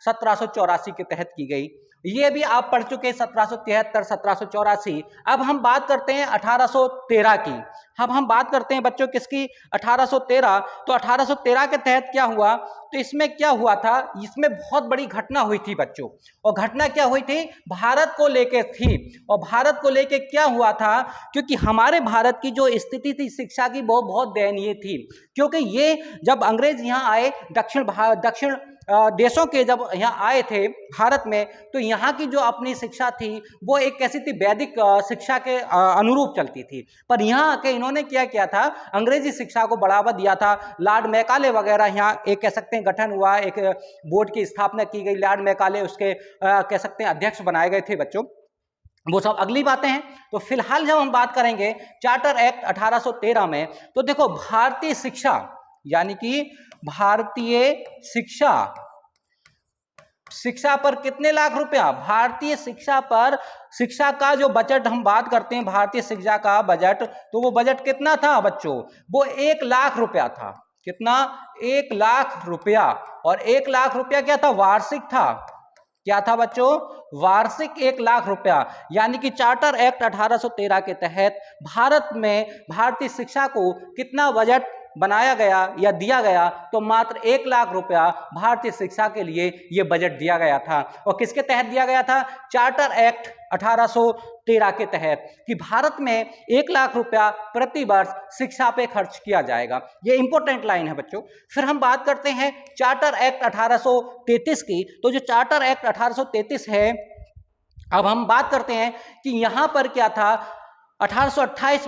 1784 के तहत की गई। ये भी आप पढ़ चुके 1773 1784। अब हम बात करते हैं 1813 की। अब हम बात करते हैं बच्चों किसकी, 1813। तो 1813 के तहत क्या हुआ, तो इसमें क्या हुआ था, इसमें बहुत बड़ी घटना हुई थी बच्चों। और घटना क्या हुई थी, भारत को लेके थी। और भारत को लेके क्या हुआ था, क्योंकि हमारे भारत की जो स्थिति थी शिक्षा की वो बहुत दयनीय थी। क्योंकि ये जब अंग्रेज यहाँ आए, दक्षिण देशों के जब यहाँ आए थे भारत में, तो यहाँ की जो अपनी शिक्षा थी वो एक कैसी थी, वैदिक शिक्षा के अनुरूप चलती थी। पर यहाँ आके इन्होंने क्या किया था, अंग्रेजी शिक्षा को बढ़ावा दिया था। लॉर्ड मैकाले वगैरह यहाँ एक कह सकते हैं गठन हुआ, एक बोर्ड की स्थापना की गई। लॉर्ड मैकाले उसके कह सकते हैं अध्यक्ष बनाए गए थे बच्चों। वो सब अगली बातें हैं। तो फिलहाल जब हम बात करेंगे चार्टर एक्ट 1813 में, तो देखो भारतीय शिक्षा, यानी कि भारतीय शिक्षा पर कितने लाख रुपया, भारतीय शिक्षा पर, शिक्षा का जो बजट हम बात करते हैं, भारतीय शिक्षा का बजट, तो वो बजट कितना था बच्चों, वो 1 लाख रुपया था। कितना, 1 लाख रुपया। और 1 लाख रुपया क्या था, वार्षिक था। क्या था बच्चों, वार्षिक 1 लाख रुपया। यानी कि चार्टर एक्ट 1813 के तहत भारत में भारतीय शिक्षा को कितना बजट बनाया गया या दिया गया तो मात्र 1 लाख रुपया भारतीय शिक्षा के लिए यह बजट दिया गया था। और किसके तहत दिया गया था? चार्टर एक्ट 1813 के तहत, कि भारत में 1 लाख रुपया प्रति वर्ष शिक्षा पे खर्च किया जाएगा। ये इंपॉर्टेंट लाइन है बच्चों। फिर हम बात करते हैं चार्टर एक्ट 1833 की। तो जो चार्टर एक्ट 1833 है, अब हम बात करते हैं कि यहां पर क्या था। 1828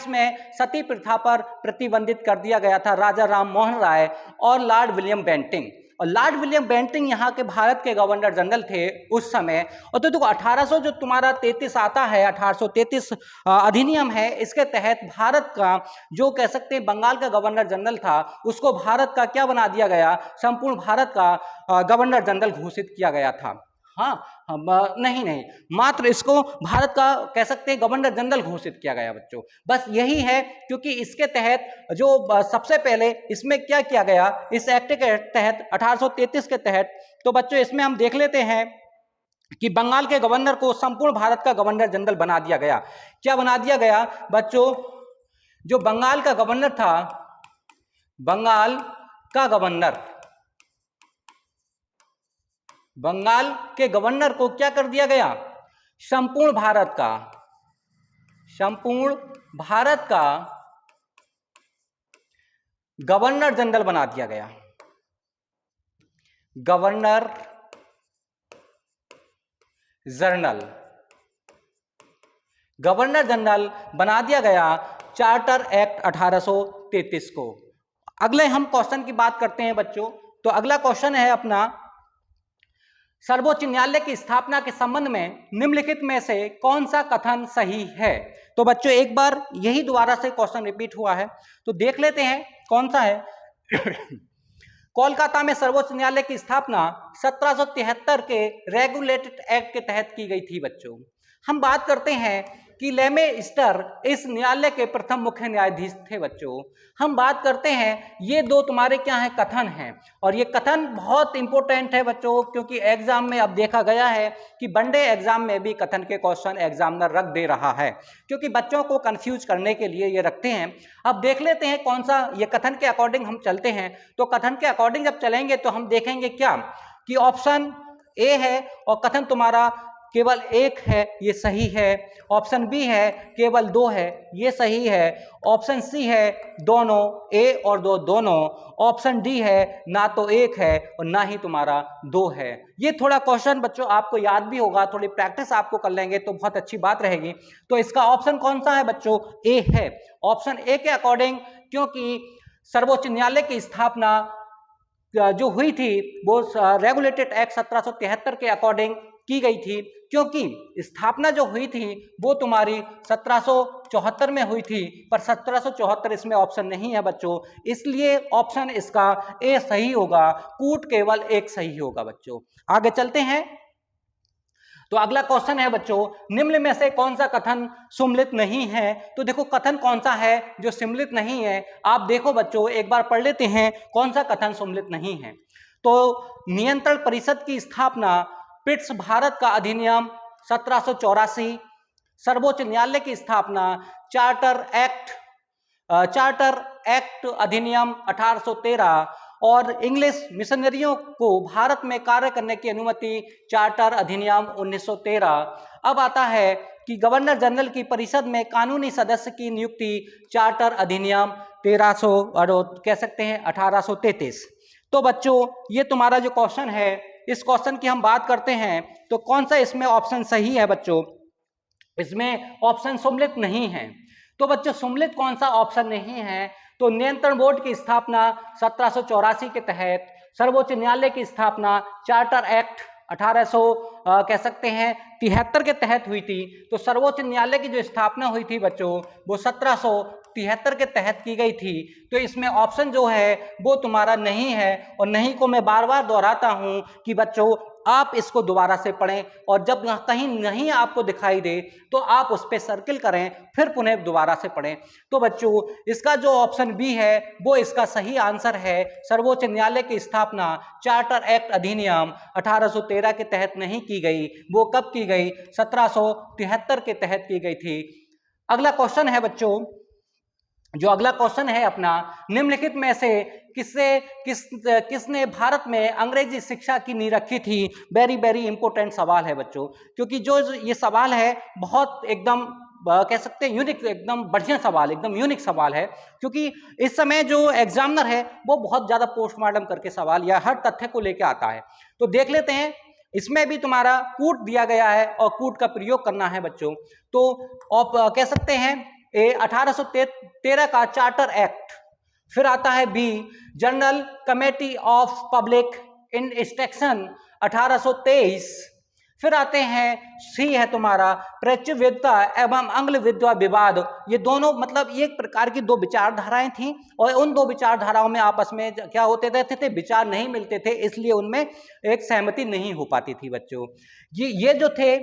में सती प्रथा पर प्रतिबंधित कर दिया गया था राजा राम मोहन राय और लॉर्ड विलियम बेंटिंग। और लॉर्ड विलियम बेंटिंग यहाँ के भारत के गवर्नर जनरल थे उस समय। और तो देखो 1800 जो तुम्हारा 33 आता है, 1833 अधिनियम है, इसके तहत भारत का जो कह सकते हैं बंगाल का गवर्नर जनरल था उसको भारत का क्या बना दिया गया? संपूर्ण भारत का गवर्नर जनरल घोषित किया गया था। हाँ, नहीं, मात्र इसको भारत का कह सकते हैं गवर्नर जनरल घोषित किया गया बच्चों। बस यही है, क्योंकि इसके तहत जो सबसे पहले इसमें क्या किया गया इस एक्ट के तहत 1833 के तहत, तो बच्चों इसमें हम देख लेते हैं कि बंगाल के गवर्नर को संपूर्ण भारत का गवर्नर जनरल बना दिया गया। क्या बना दिया गया बच्चों? जो बंगाल का गवर्नर था, बंगाल के गवर्नर को क्या कर दिया गया? संपूर्ण भारत का गवर्नर जनरल बना दिया गया। गवर्नर जनरल बना दिया गया चार्टर एक्ट 1833 को। अगले हम क्वेश्चन की बात करते हैं बच्चों। तो अगला क्वेश्चन है अपना, सर्वोच्च न्यायालय की स्थापना के संबंध में निम्नलिखित में से कौन सा कथन सही है? तो बच्चों एक बार यही दोबारा से क्वेश्चन रिपीट हुआ है, तो देख लेते हैं कौन सा है। कोलकाता में सर्वोच्च न्यायालय की स्थापना 1773 के रेगुलेटेड एक्ट के तहत की गई थी बच्चों। हम बात करते हैं कि लेमेस्टर इस न्यायालय के प्रथम मुख्य न्यायाधीश थे बच्चों। हम बात करते हैं, ये दो तुम्हारे क्या है? कथन हैं। और ये कथन बहुत इंपॉर्टेंट है बच्चों, क्योंकि एग्जाम में अब देखा गया है कि वनडे एग्जाम में भी कथन के क्वेश्चन एग्जामिनर रख दे रहा है, क्योंकि बच्चों को कंफ्यूज करने के लिए ये रखते हैं। अब देख लेते हैं कौन सा ये कथन के अकॉर्डिंग हम चलते हैं। तो कथन के अकॉर्डिंग जब चलेंगे तो हम देखेंगे क्या कि ऑप्शन ए है और कथन तुम्हारा केवल एक है, ये सही है। ऑप्शन बी है केवल 2 है, ये सही है। ऑप्शन सी है दोनों, ए और 2 दोनों। ऑप्शन डी है ना तो एक है और ना ही तुम्हारा 2 है। ये थोड़ा क्वेश्चन बच्चों आपको याद भी होगा, थोड़ी प्रैक्टिस आपको कर लेंगे तो बहुत अच्छी बात रहेगी। तो इसका ऑप्शन कौन सा है बच्चों? ए है। ऑप्शन ए के अकॉर्डिंग, क्योंकि सर्वोच्च न्यायालय की स्थापना जो हुई थी वो रेगुलेटेड एक्ट 1773 के अकॉर्डिंग की गई थी, क्योंकि स्थापना जो हुई थी वो तुम्हारी 1774 में हुई थी, पर 1774 इसमें ऑप्शन नहीं है बच्चों, इसलिए ऑप्शन इसका ए सही होगा। कूट केवल एक सही होगा बच्चों। आगे चलते हैं। तो अगला क्वेश्चन है बच्चों, निम्न में से कौन सा कथन सम्मिलित नहीं है? तो देखो कथन कौन सा है जो सम्मिलित नहीं है, आप देखो बच्चों एक बार पढ़ लेते हैं कौन सा कथन सम्मिलित नहीं है। तो नियंत्रण परिषद की स्थापना, पिट्स भारत का अधिनियम 1784, सर्वोच्च न्यायालय की स्थापना, चार्टर एक्ट अधिनियम 1813 और इंग्लिश मिशनरियों को भारत में कार्य करने की अनुमति, चार्टर अधिनियम 1913। अब आता है कि गवर्नर जनरल की परिषद में कानूनी सदस्य की नियुक्ति, चार्टर अधिनियम 1300 और कह सकते हैं 1833। तो बच्चों ये तुम्हारा जो क्वेश्चन है, इस क्वेश्चन की हम बात करते हैं तो कौन सा इसमें ऑप्शन सही है बच्चों? इसमें ऑप्शन सम्मिलित नहीं है। तो बच्चों सम्मिलित कौन सा ऑप्शन नहीं है? तो नियंत्रण बोर्ड की स्थापना 1784 के तहत, सर्वोच्च न्यायालय की स्थापना चार्टर एक्ट 1800 कह सकते हैं 73 के तहत हुई थी। तो सर्वोच्च न्यायालय की जो स्थापना हुई थी बच्चों वो 1773 के तहत की गई थी। तो इसमें ऑप्शन जो है वो तुम्हारा नहीं है, और नहीं को मैं बार बार दोहराता हूं कि बच्चों आप इसको दोबारा से पढ़ें, और जब कहीं नहीं आपको दिखाई दे तो आप उस पर सर्किल करें, फिर पुनः दोबारा से पढ़ें। तो बच्चों इसका जो ऑप्शन बी है वो इसका सही आंसर है। सर्वोच्च न्यायालय की स्थापना चार्टर एक्ट अधिनियम 1813 के तहत नहीं की गई, वो कब की गई? 1773 के तहत की गई थी। अगला क्वेश्चन है बच्चों, जो अगला क्वेश्चन है अपना, निम्नलिखित में से किसने भारत में अंग्रेजी शिक्षा की नींव रखी थी? वेरी वेरी इंपॉर्टेंट सवाल है बच्चों, क्योंकि जो ये सवाल है बहुत एकदम कह सकते हैं यूनिक, एकदम बढ़िया सवाल, एकदम यूनिक सवाल है, क्योंकि इस समय जो एग्जामिनर है वो बहुत ज्यादा पोस्टमार्टम करके सवाल या हर तथ्य को लेकर आता है। तो देख लेते हैं, इसमें भी तुम्हारा कूट दिया गया है और कूट का प्रयोग करना है बच्चों। तो आप कह सकते हैं 1813 का चार्टर एक्ट, फिर आता है बी general committee of public instruction 1823, फिर आते हैं सी है तुम्हारा प्राच्य विद्या एवं आंग्ल विद्या विवाद। ये दोनों मतलब एक प्रकार की दो विचारधाराएं थी और उन दो विचारधाराओं में आपस में क्या होते रहते थे, विचार नहीं मिलते थे, इसलिए उनमें एक सहमति नहीं हो पाती थी बच्चों। ये जो थे,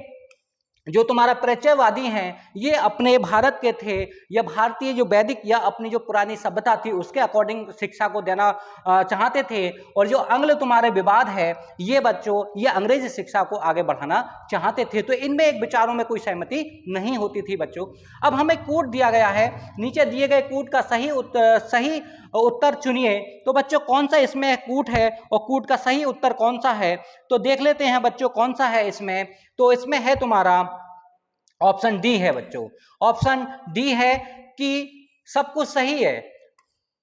जो तुम्हारा प्रत्ययवादी हैं, ये अपने भारत के थे, या भारतीय जो वैदिक या अपनी जो पुरानी सभ्यता थी उसके अकॉर्डिंग शिक्षा को देना चाहते थे, और जो आंग्ल तुम्हारे विवाद है ये बच्चों ये अंग्रेजी शिक्षा को आगे बढ़ाना चाहते थे। तो इनमें एक विचारों में कोई सहमति नहीं होती थी बच्चों। अब हमें कूट दिया गया है, नीचे दिए गए कूट का सही उत्तर चुनिए। तो बच्चों कौन सा इसमें कूट है और कूट का सही उत्तर कौन सा है, तो देख लेते हैं बच्चों कौन सा है इसमें। तो इसमें है तुम्हारा ऑप्शन डी है बच्चों, ऑप्शन डी है कि सब कुछ सही है।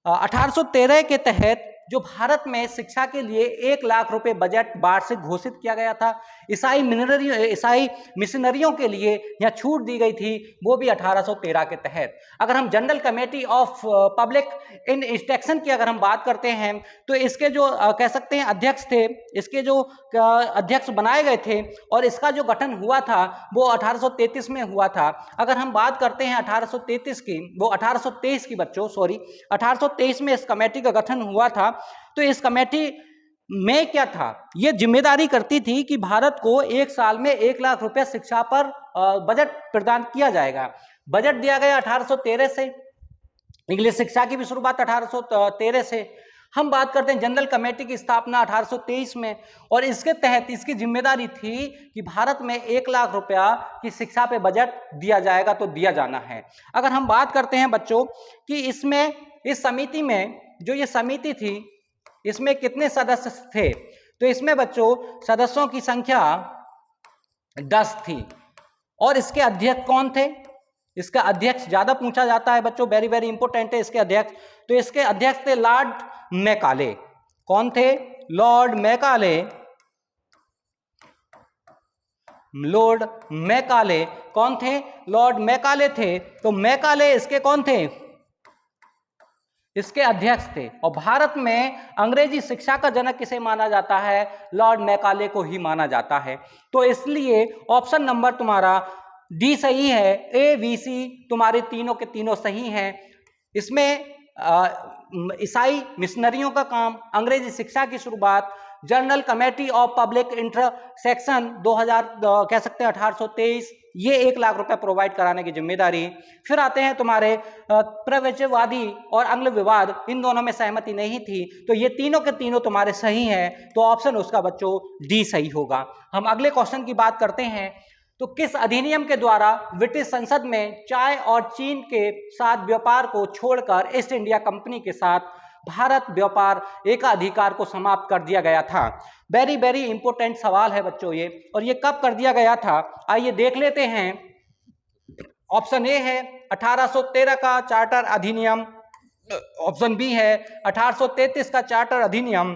1813 के तहत जो भारत में शिक्षा के लिए 1 लाख रुपए बजट वार्षिक घोषित किया गया था। ईसाई मिशनरियों के लिए यह छूट दी गई थी, वो भी 1813 के तहत। अगर हम general committee of public instruction की अगर हम बात करते हैं, तो इसके जो कह सकते हैं अध्यक्ष थे, इसके जो अध्यक्ष बनाए गए थे और इसका जो गठन हुआ था वो 1833 में हुआ था। अगर हम बात करते हैं 1833 की, वो 1823 की बच्चों, सॉरी 1823 में इस कमेटी का गठन हुआ था। तो इस कमेटी में क्या था, ये जिम्मेदारी करती थी कि भारत को एक साल में 1 लाख रुपया शिक्षा पर बजट प्रदान किया जाएगा। बजट दिया गया 1813 से, इंग्लिश शिक्षा की भी शुरुआत 1813 से। हम बात करते हैं जनरल कमेटी की स्थापना 1823 में, और इसके तहत इसकी जिम्मेदारी थी कि भारत में 1 लाख रुपया की शिक्षा पे बजट दिया जाएगा, तो दिया जाना है। अगर हम बात करते हैं बच्चों कि इसमें इस समिति में, जो ये समिति थी इसमें कितने सदस्य थे, तो इसमें बच्चों सदस्यों की संख्या 10 थी। और इसके अध्यक्ष कौन थे, इसका अध्यक्ष ज्यादा पूछा जाता है बच्चों, वेरी वेरी इंपॉर्टेंट है इसके अध्यक्ष। तो इसके अध्यक्ष थे लॉर्ड मैकाले। कौन थे? Lord Macaulay. लॉर्ड मैकाले कौन थे? लॉर्ड मैकाले थे। तो मैकाले इसके कौन थे? इसके अध्यक्ष थे। और भारत में अंग्रेजी शिक्षा का जनक किसे माना जाता है? लॉर्ड मैकाले को ही माना जाता है। तो इसलिए ऑप्शन नंबर तुम्हारा डी सही है, ए बी सी तुम्हारे तीनों के तीनों सही हैं। इसमें ईसाई मिशनरियों का काम, अंग्रेजी शिक्षा की शुरुआत, general committee of public intersection 2000 कह सकते हैं 1823, ये 1 लाख रुपए प्रोवाइड कराने की जिम्मेदारी। फिर आते हैं तुम्हारे प्रवचनवादी और आंग्ल विवाद, इन दोनों में सहमति नहीं थी, तो ये तीनों के तीनों तुम्हारे सही हैं। तो ऑप्शन उसका बच्चों डी सही होगा। हम अगले क्वेश्चन की बात करते हैं। तो किस अधिनियम के द्वारा ब्रिटिश संसद में चाय और चीन के साथ व्यापार को छोड़कर ईस्ट इंडिया कंपनी के साथ भारत व्यापार एकाधिकार को समाप्त कर दिया गया था? वेरी वेरी इंपॉर्टेंट सवाल है बच्चों ये, और ये कब कर दिया गया था आइए देख लेते हैं। ऑप्शन ए है 1813 का चार्टर अधिनियम, ऑप्शन बी है 1833 का चार्टर अधिनियम,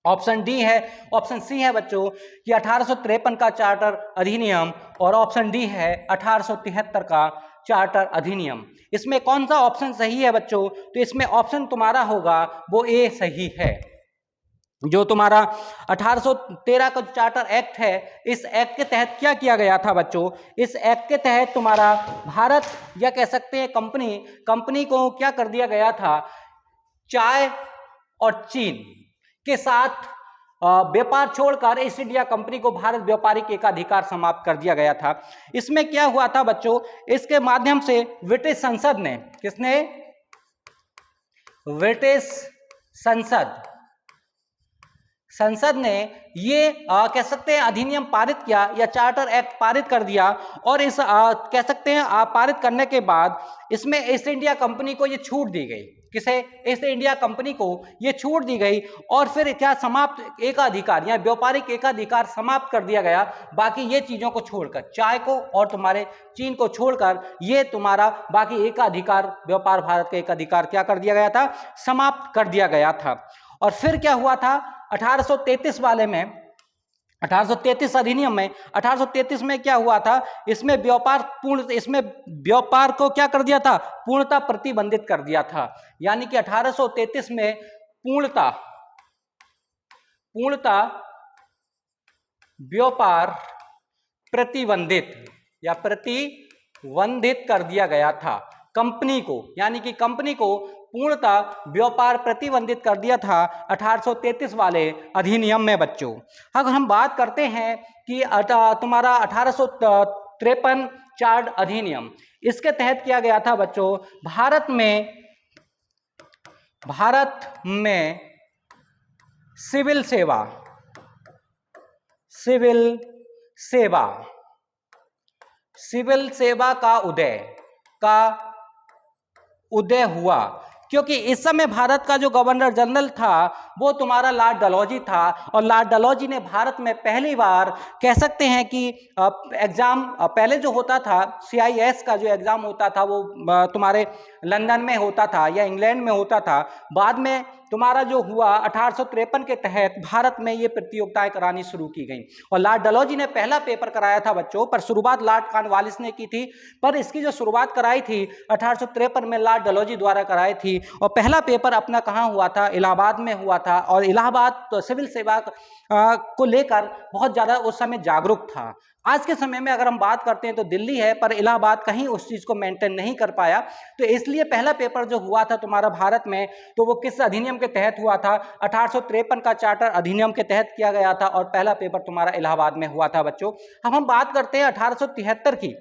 ऑप्शन डी है, ऑप्शन सी है बच्चों कि 1853 का चार्टर अधिनियम, और ऑप्शन डी है 1873 का चार्टर अधिनियम। इसमें कौन सा ऑप्शन सही है बच्चों? तो इसमें ऑप्शन तुम्हारा होगा वो ए सही है। जो तुम्हारा 1813 का चार्टर एक्ट है, इस एक्ट के तहत क्या किया गया था बच्चों? इस एक्ट के तहत तुम्हारा भारत या कह सकते हैं कंपनी को क्या कर दिया गया था? चाय और चीन के साथ व्यापार छोड़कर ईस्ट इंडिया कंपनी को भारत व्यापारिक एकाधिकार समाप्त कर दिया गया था। इसमें क्या हुआ था बच्चों? इसके माध्यम से ब्रिटिश संसद ने, किसने? ब्रिटिश संसद संसद ने ये कह सकते हैं अधिनियम पारित किया या चार्टर एक्ट पारित कर दिया, और इस कह सकते हैं पारित करने के बाद इसमें ईस्ट इंडिया कंपनी को ये छूट दी गई। किसे? ईस्ट इंडिया कंपनी को ये छूट दी गई। और फिर क्या समाप्त एकाधिकार या व्यापारिक एकाधिकार समाप्त कर दिया गया। बाकी ये चीजों को छोड़कर, चाय को और तुम्हारे चीन को छोड़कर, ये तुम्हारा बाकी एकाधिकार, व्यापार भारत का एकाधिकार क्या कर दिया गया था? समाप्त कर दिया गया था। और फिर क्या हुआ था 1833 वाले में, 1833 अधिनियम में, 1833 में क्या हुआ था? इसमें व्यापार को क्या कर दिया था? पूर्णतः प्रतिबंधित कर दिया था। यानी कि 1833 में पूर्णतः व्यापार प्रतिबंधित कर दिया गया था कंपनी को, यानी कि कंपनी को पूर्णतः व्यापार प्रतिबंधित कर दिया था 1833 वाले अधिनियम में बच्चों। अगर हम बात करते हैं कि तुम्हारा 1853 चार्ट अधिनियम, इसके तहत किया गया था बच्चों, भारत में सिविल सेवा का उदय हुआ। क्योंकि इस समय भारत का जो गवर्नर जनरल था वो तुम्हारा लॉर्ड डलहौजी था, और लॉर्ड डलहौजी ने भारत में पहली बार कह सकते हैं कि एग्जाम, पहले जो होता था CIS का जो एग्जाम होता था वो तुम्हारे लंदन में होता था या इंग्लैंड में होता था। बाद में तुम्हारा जो हुआ 1853 के तहत भारत में ये प्रतियोगिताएं करानी शुरू की गई, और लॉर्ड डलहौजी ने पहला पेपर कराया था बच्चों, पर शुरुआत लॉर्ड कॉर्नवालिस ने की थी। पर इसकी जो शुरुआत कराई थी 1853 में लॉर्ड डलहौजी द्वारा कराई थी, और पहला पेपर अपना कहाँ हुआ था? इलाहाबाद में हुआ था। और इलाहाबाद तो सिविल सेवा को लेकर बहुत ज़्यादा उस समय जागरूक था। आज के समय में अगर हम बात करते हैं तो दिल्ली है, पर इलाहाबाद कहीं उस चीज़ को मेंटेन नहीं कर पाया। तो इसलिए पहला पेपर जो हुआ था तुम्हारा भारत में, तो वो किस अधिनियम के तहत हुआ था? 1853 का चार्टर अधिनियम के तहत किया गया था, और पहला पेपर तुम्हारा इलाहाबाद में हुआ था बच्चों। अब हम बात करते हैं 1873 की।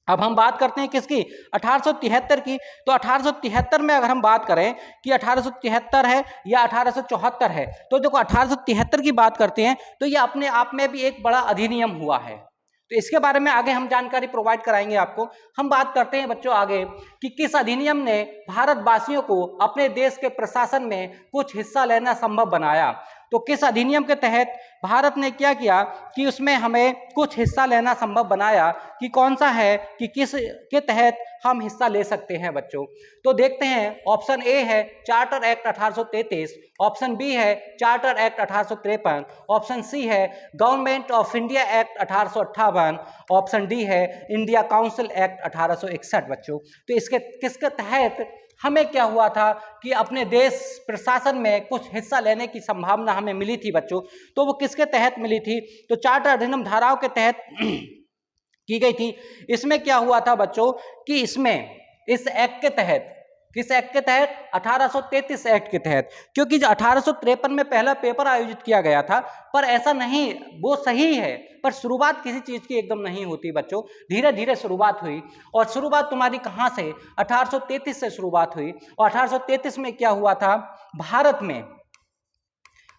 अब हम बात करते हैं किसकी? 1873 की। तो 1873 में अगर हम बात करें कि 1873 है या 1874 है, तो देखो 1873 की बात करते हैं तो ये अपने आप में भी एक बड़ा अधिनियम हुआ है। तो इसके बारे में आगे हम जानकारी प्रोवाइड कराएंगे आपको। हम बात करते हैं बच्चों आगे कि किस अधिनियम ने भारतवासियों को अपने देश के प्रशासन में कुछ हिस्सा लेना संभव बनाया। तो किस अधिनियम के तहत भारत ने क्या किया कि उसमें हमें कुछ हिस्सा लेना संभव बनाया, कि कौन सा है, कि किस के तहत हम हिस्सा ले सकते हैं बच्चों। तो देखते हैं, ऑप्शन ए है चार्टर एक्ट 1833, ऑप्शन बी है चार्टर एक्ट 1853, ऑप्शन सी है government of India act 1858, option D है इंडिया काउंसिल एक्ट 1861 बच्चों। तो इसके किसके तहत हमें क्या हुआ था कि अपने देश प्रशासन में कुछ हिस्सा लेने की संभावना हमें मिली थी बच्चों। तो वो किसके तहत मिली थी? तो चार्टर अधिनियम धाराओं के तहत की गई थी। इसमें क्या हुआ था बच्चों कि इसमें इस एक्ट के तहत, किस एक्ट के तहत? 1833 एक्ट के तहत। क्योंकि जो 1853 में पहला पेपर आयोजित किया गया था, पर ऐसा नहीं, वो सही है, पर शुरुआत किसी चीज की एकदम नहीं होती बच्चों, धीरे धीरे शुरुआत हुई। और शुरुआत तुम्हारी कहां से? 1833 से शुरुआत हुई। और 1833 में क्या हुआ था? भारत में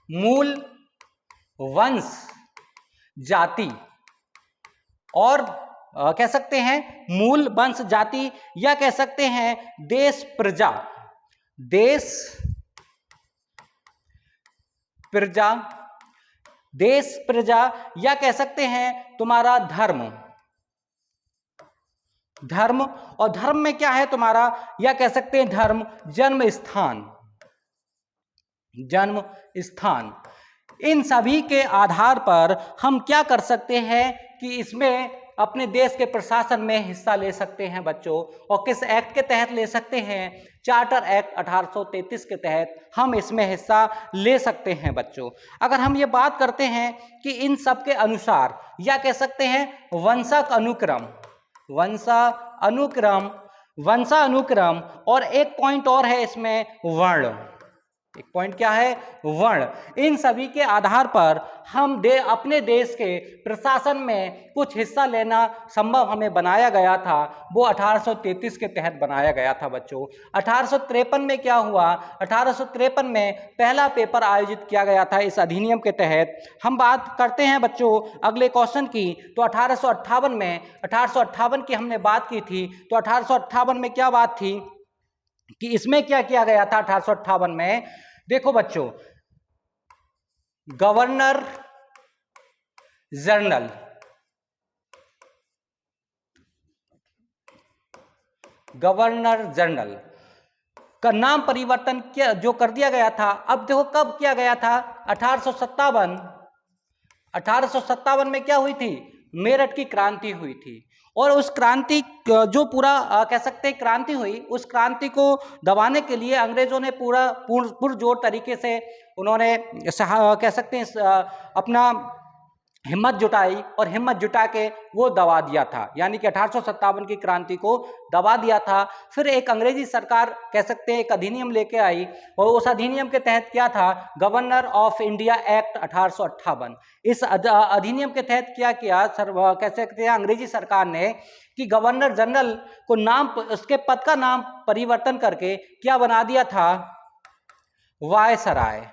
मूल वंश जाति और कह सकते हैं मूल वंश जाति, या कह सकते हैं देश प्रजा या कह सकते हैं तुम्हारा धर्म। और धर्म में क्या है तुम्हारा? या कह सकते हैं धर्म, जन्म स्थान। इन सभी के आधार पर हम क्या कर सकते हैं कि इसमें अपने देश के प्रशासन में हिस्सा ले सकते हैं बच्चों। और किस एक्ट के तहत ले सकते हैं? चार्टर एक्ट 1833 के तहत हम इसमें हिस्सा ले सकते हैं बच्चों। अगर हम ये बात करते हैं कि इन सब के अनुसार, या कह सकते हैं वंशानुक्रम, और एक पॉइंट और है इसमें, वर्ण। एक पॉइंट क्या है, वर्ण। इन सभी के आधार पर हम अपने देश के प्रशासन में कुछ हिस्सा लेना संभव हमें बनाया गया था, वो 1833 के तहत बनाया गया था बच्चों। 1853 में क्या हुआ, 1853 में पहला पेपर आयोजित किया गया था इस अधिनियम के तहत। हम बात करते हैं बच्चों अगले क्वेश्चन की, तो 1858 में, 1858 की हमने बात की थी, तो 1858 में क्या बात थी कि इसमें क्या किया गया था 1858 में, देखो बच्चों, गवर्नर जनरल, गवर्नर जनरल का नाम परिवर्तन किया जो कर दिया गया था। अब देखो कब किया गया था, 1857, 1857 में क्या हुई थी, मेरठ की क्रांति हुई थी। और उस क्रांति जो पूरा कह सकते हैं क्रांति हुई, उस क्रांति को दबाने के लिए अंग्रेजों ने पूरा पुरजोर तरीके से उन्होंने कह सकते हैं अपना हिम्मत जुटाई, और हिम्मत जुटा के वो दबा दिया था, यानी कि 1857 की क्रांति को दबा दिया था। फिर एक अंग्रेजी सरकार कह सकते हैं एक अधिनियम लेके आई, और उस अधिनियम के तहत क्या था, गवर्नर ऑफ इंडिया एक्ट 1858। इस अधिनियम के तहत क्या किया कह सकते हैं अंग्रेजी सरकार ने कि गवर्नर जनरल को नाम, उसके पद का नाम परिवर्तन करके क्या बना दिया था, वायसराय।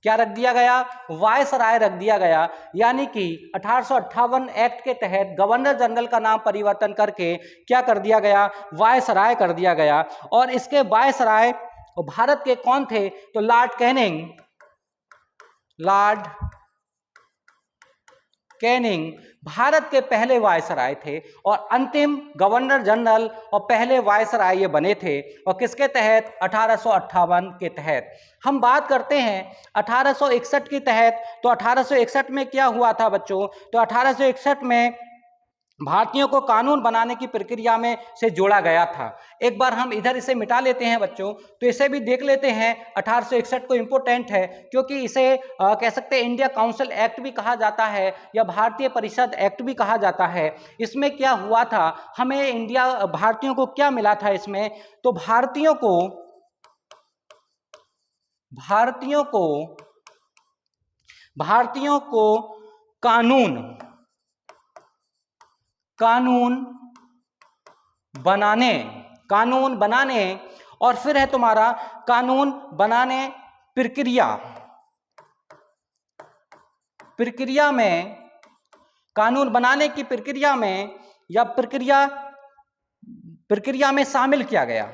क्या रख दिया गया, वायसराय रख दिया गया। यानी कि 1858 एक्ट के तहत गवर्नर जनरल का नाम परिवर्तन करके क्या कर दिया गया, वायसराय कर दिया गया। और इसके वायसराय भारत के कौन थे, तो Lord Canning, Lord Canning Bharat के पहले वायसराय थे, और अंतिम गवर्नर जनरल और पहले वायसराय ये बने थे। और किसके तहत, 1858 के तहत। हम बात करते हैं 1861 के तहत, तो 1861 में क्या हुआ था बच्चों, तो 1861 में भारतीयों को कानून बनाने की प्रक्रिया में से जोड़ा गया था। एक बार हम इधर इसे मिटा लेते हैं बच्चों, तो इसे भी देख लेते हैं। 1861 को इम्पोर्टेंट है क्योंकि इसे कह सकते हैं इंडिया काउंसिल एक्ट भी कहा जाता है, या भारतीय परिषद एक्ट भी कहा जाता है। इसमें क्या हुआ था, हमें इंडिया भारतीयों को क्या मिला था इसमें, तो भारतीयों को कानून बनाने और फिर है तुम्हारा कानून बनाने प्रक्रिया में, कानून बनाने की प्रक्रिया में या प्रक्रिया में शामिल किया गया।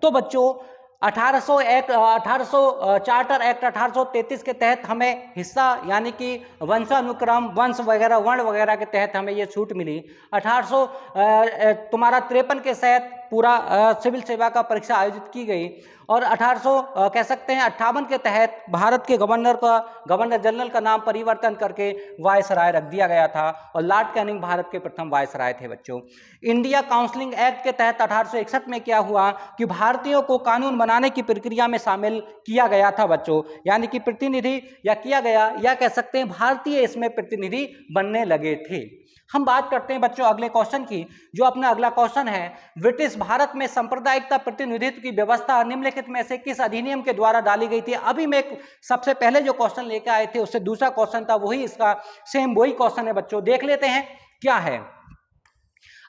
तो बच्चों 1800 चार्टर एक्ट 1833 के तहत हमें हिस्सा, यानी कि वंशानुक्रम, वंश वगैरह, वर्ण वगैरह के तहत हमें ये छूट मिली। 1853 के तहत पूरा सिविल सेवा का परीक्षा आयोजित की गई, और 1800 कह सकते हैं 58 के तहत भारत के गवर्नर जनरल का नाम परिवर्तन करके वायसराय रख दिया गया था, और लॉर्ड कैनिंग भारत के प्रथम वायसराय थे बच्चों। इंडिया काउंसिलिंग एक्ट के तहत 1861 में क्या हुआ कि भारतीयों को कानून बनाने की प्रक्रिया में शामिल किया गया था बच्चों, यानी कि प्रतिनिधि या किया गया, या कह सकते हैं भारतीय इसमें प्रतिनिधि बनने लगे थे। हम बात करते हैं बच्चों अगले क्वेश्चन की, जो अपना अगला क्वेश्चन है, ब्रिटिश भारत में सांप्रदायिकता प्रतिनिधित्व की व्यवस्था निम्नलिखित में से किस अधिनियम के द्वारा डाली गई थी। अभी मैं सबसे पहले जो क्वेश्चन लेकर आए थे उससे दूसरा क्वेश्चन था, वही इसका सेम वही क्वेश्चन है बच्चों। देख लेते हैं क्या है।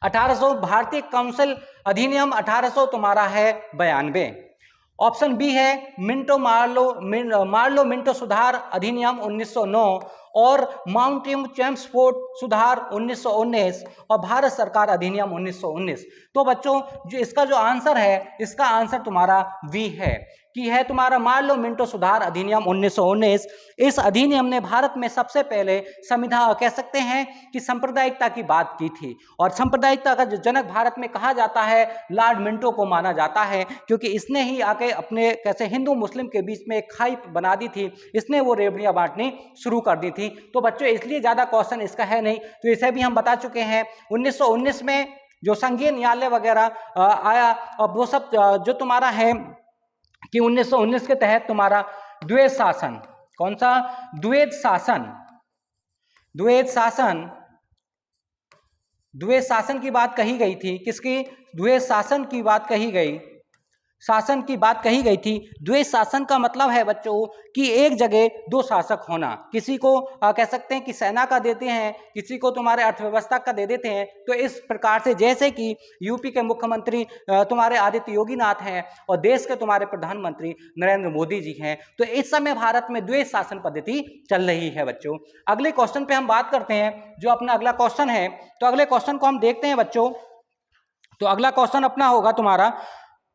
1800 भारतीय काउंसिल अधिनियम 1800 तुम्हारा है 92। ऑप्शन बी है मार्लो मिंटो सुधार अधिनियम 1909, और माउंटेन चेम्सफोर्ड सुधार 1919, और भारत सरकार अधिनियम 1919। तो बच्चों जो इसका जो आंसर है, इसका आंसर तुम्हारा बी है, कि है तुम्हारा मार्लो मिंटो सुधार अधिनियम 1919। इस अधिनियम ने भारत में सबसे पहले संविधान कह सकते हैं कि सांप्रदायिकता की बात की थी, और सांप्रदायिकता का जो जनक भारत में कहा जाता है लॉर्ड मिंटो को माना जाता है, क्योंकि इसने ही आके अपने कैसे हिंदू मुस्लिम के बीच में एक खाई बना दी थी, इसने वो रेवड़ियां बांटनी शुरू कर दी थी। तो बच्चों इसलिए ज्यादा क्वेश्चन इसका है नहीं, तो इसे भी हम बता चुके हैं। 1919 में जो संघीय न्यायालय वगैरह आया, और वो सब जो तुम्हारा है कि 1919 के तहत तुम्हारा द्वैध शासन, कौन सा, द्वैध शासन द्वैध शासन की बात कही गई थी, किसकी? द्वैध शासन की बात कही गई, शासन की बात कही गई थी। द्वैध शासन का मतलब है बच्चों कि एक जगह दो शासक होना। किसी को कह सकते हैं कि सेना का देते हैं, किसी को तुम्हारे अर्थव्यवस्था का दे देते हैं। तो इस प्रकार से जैसे कि यूपी के मुख्यमंत्री तुम्हारे आदित्य योगी नाथ हैं और देश के तुम्हारे प्रधानमंत्री नरेंद्र मोदी जी हैं, तो इस समय भारत में द्वैध शासन पद्धति चल रही है बच्चों। अगले क्वेश्चन पे हम बात करते हैं, जो अपना अगला क्वेश्चन है। तो अगले क्वेश्चन को हम देखते हैं बच्चों। तो अगला क्वेश्चन अपना होगा तुम्हारा,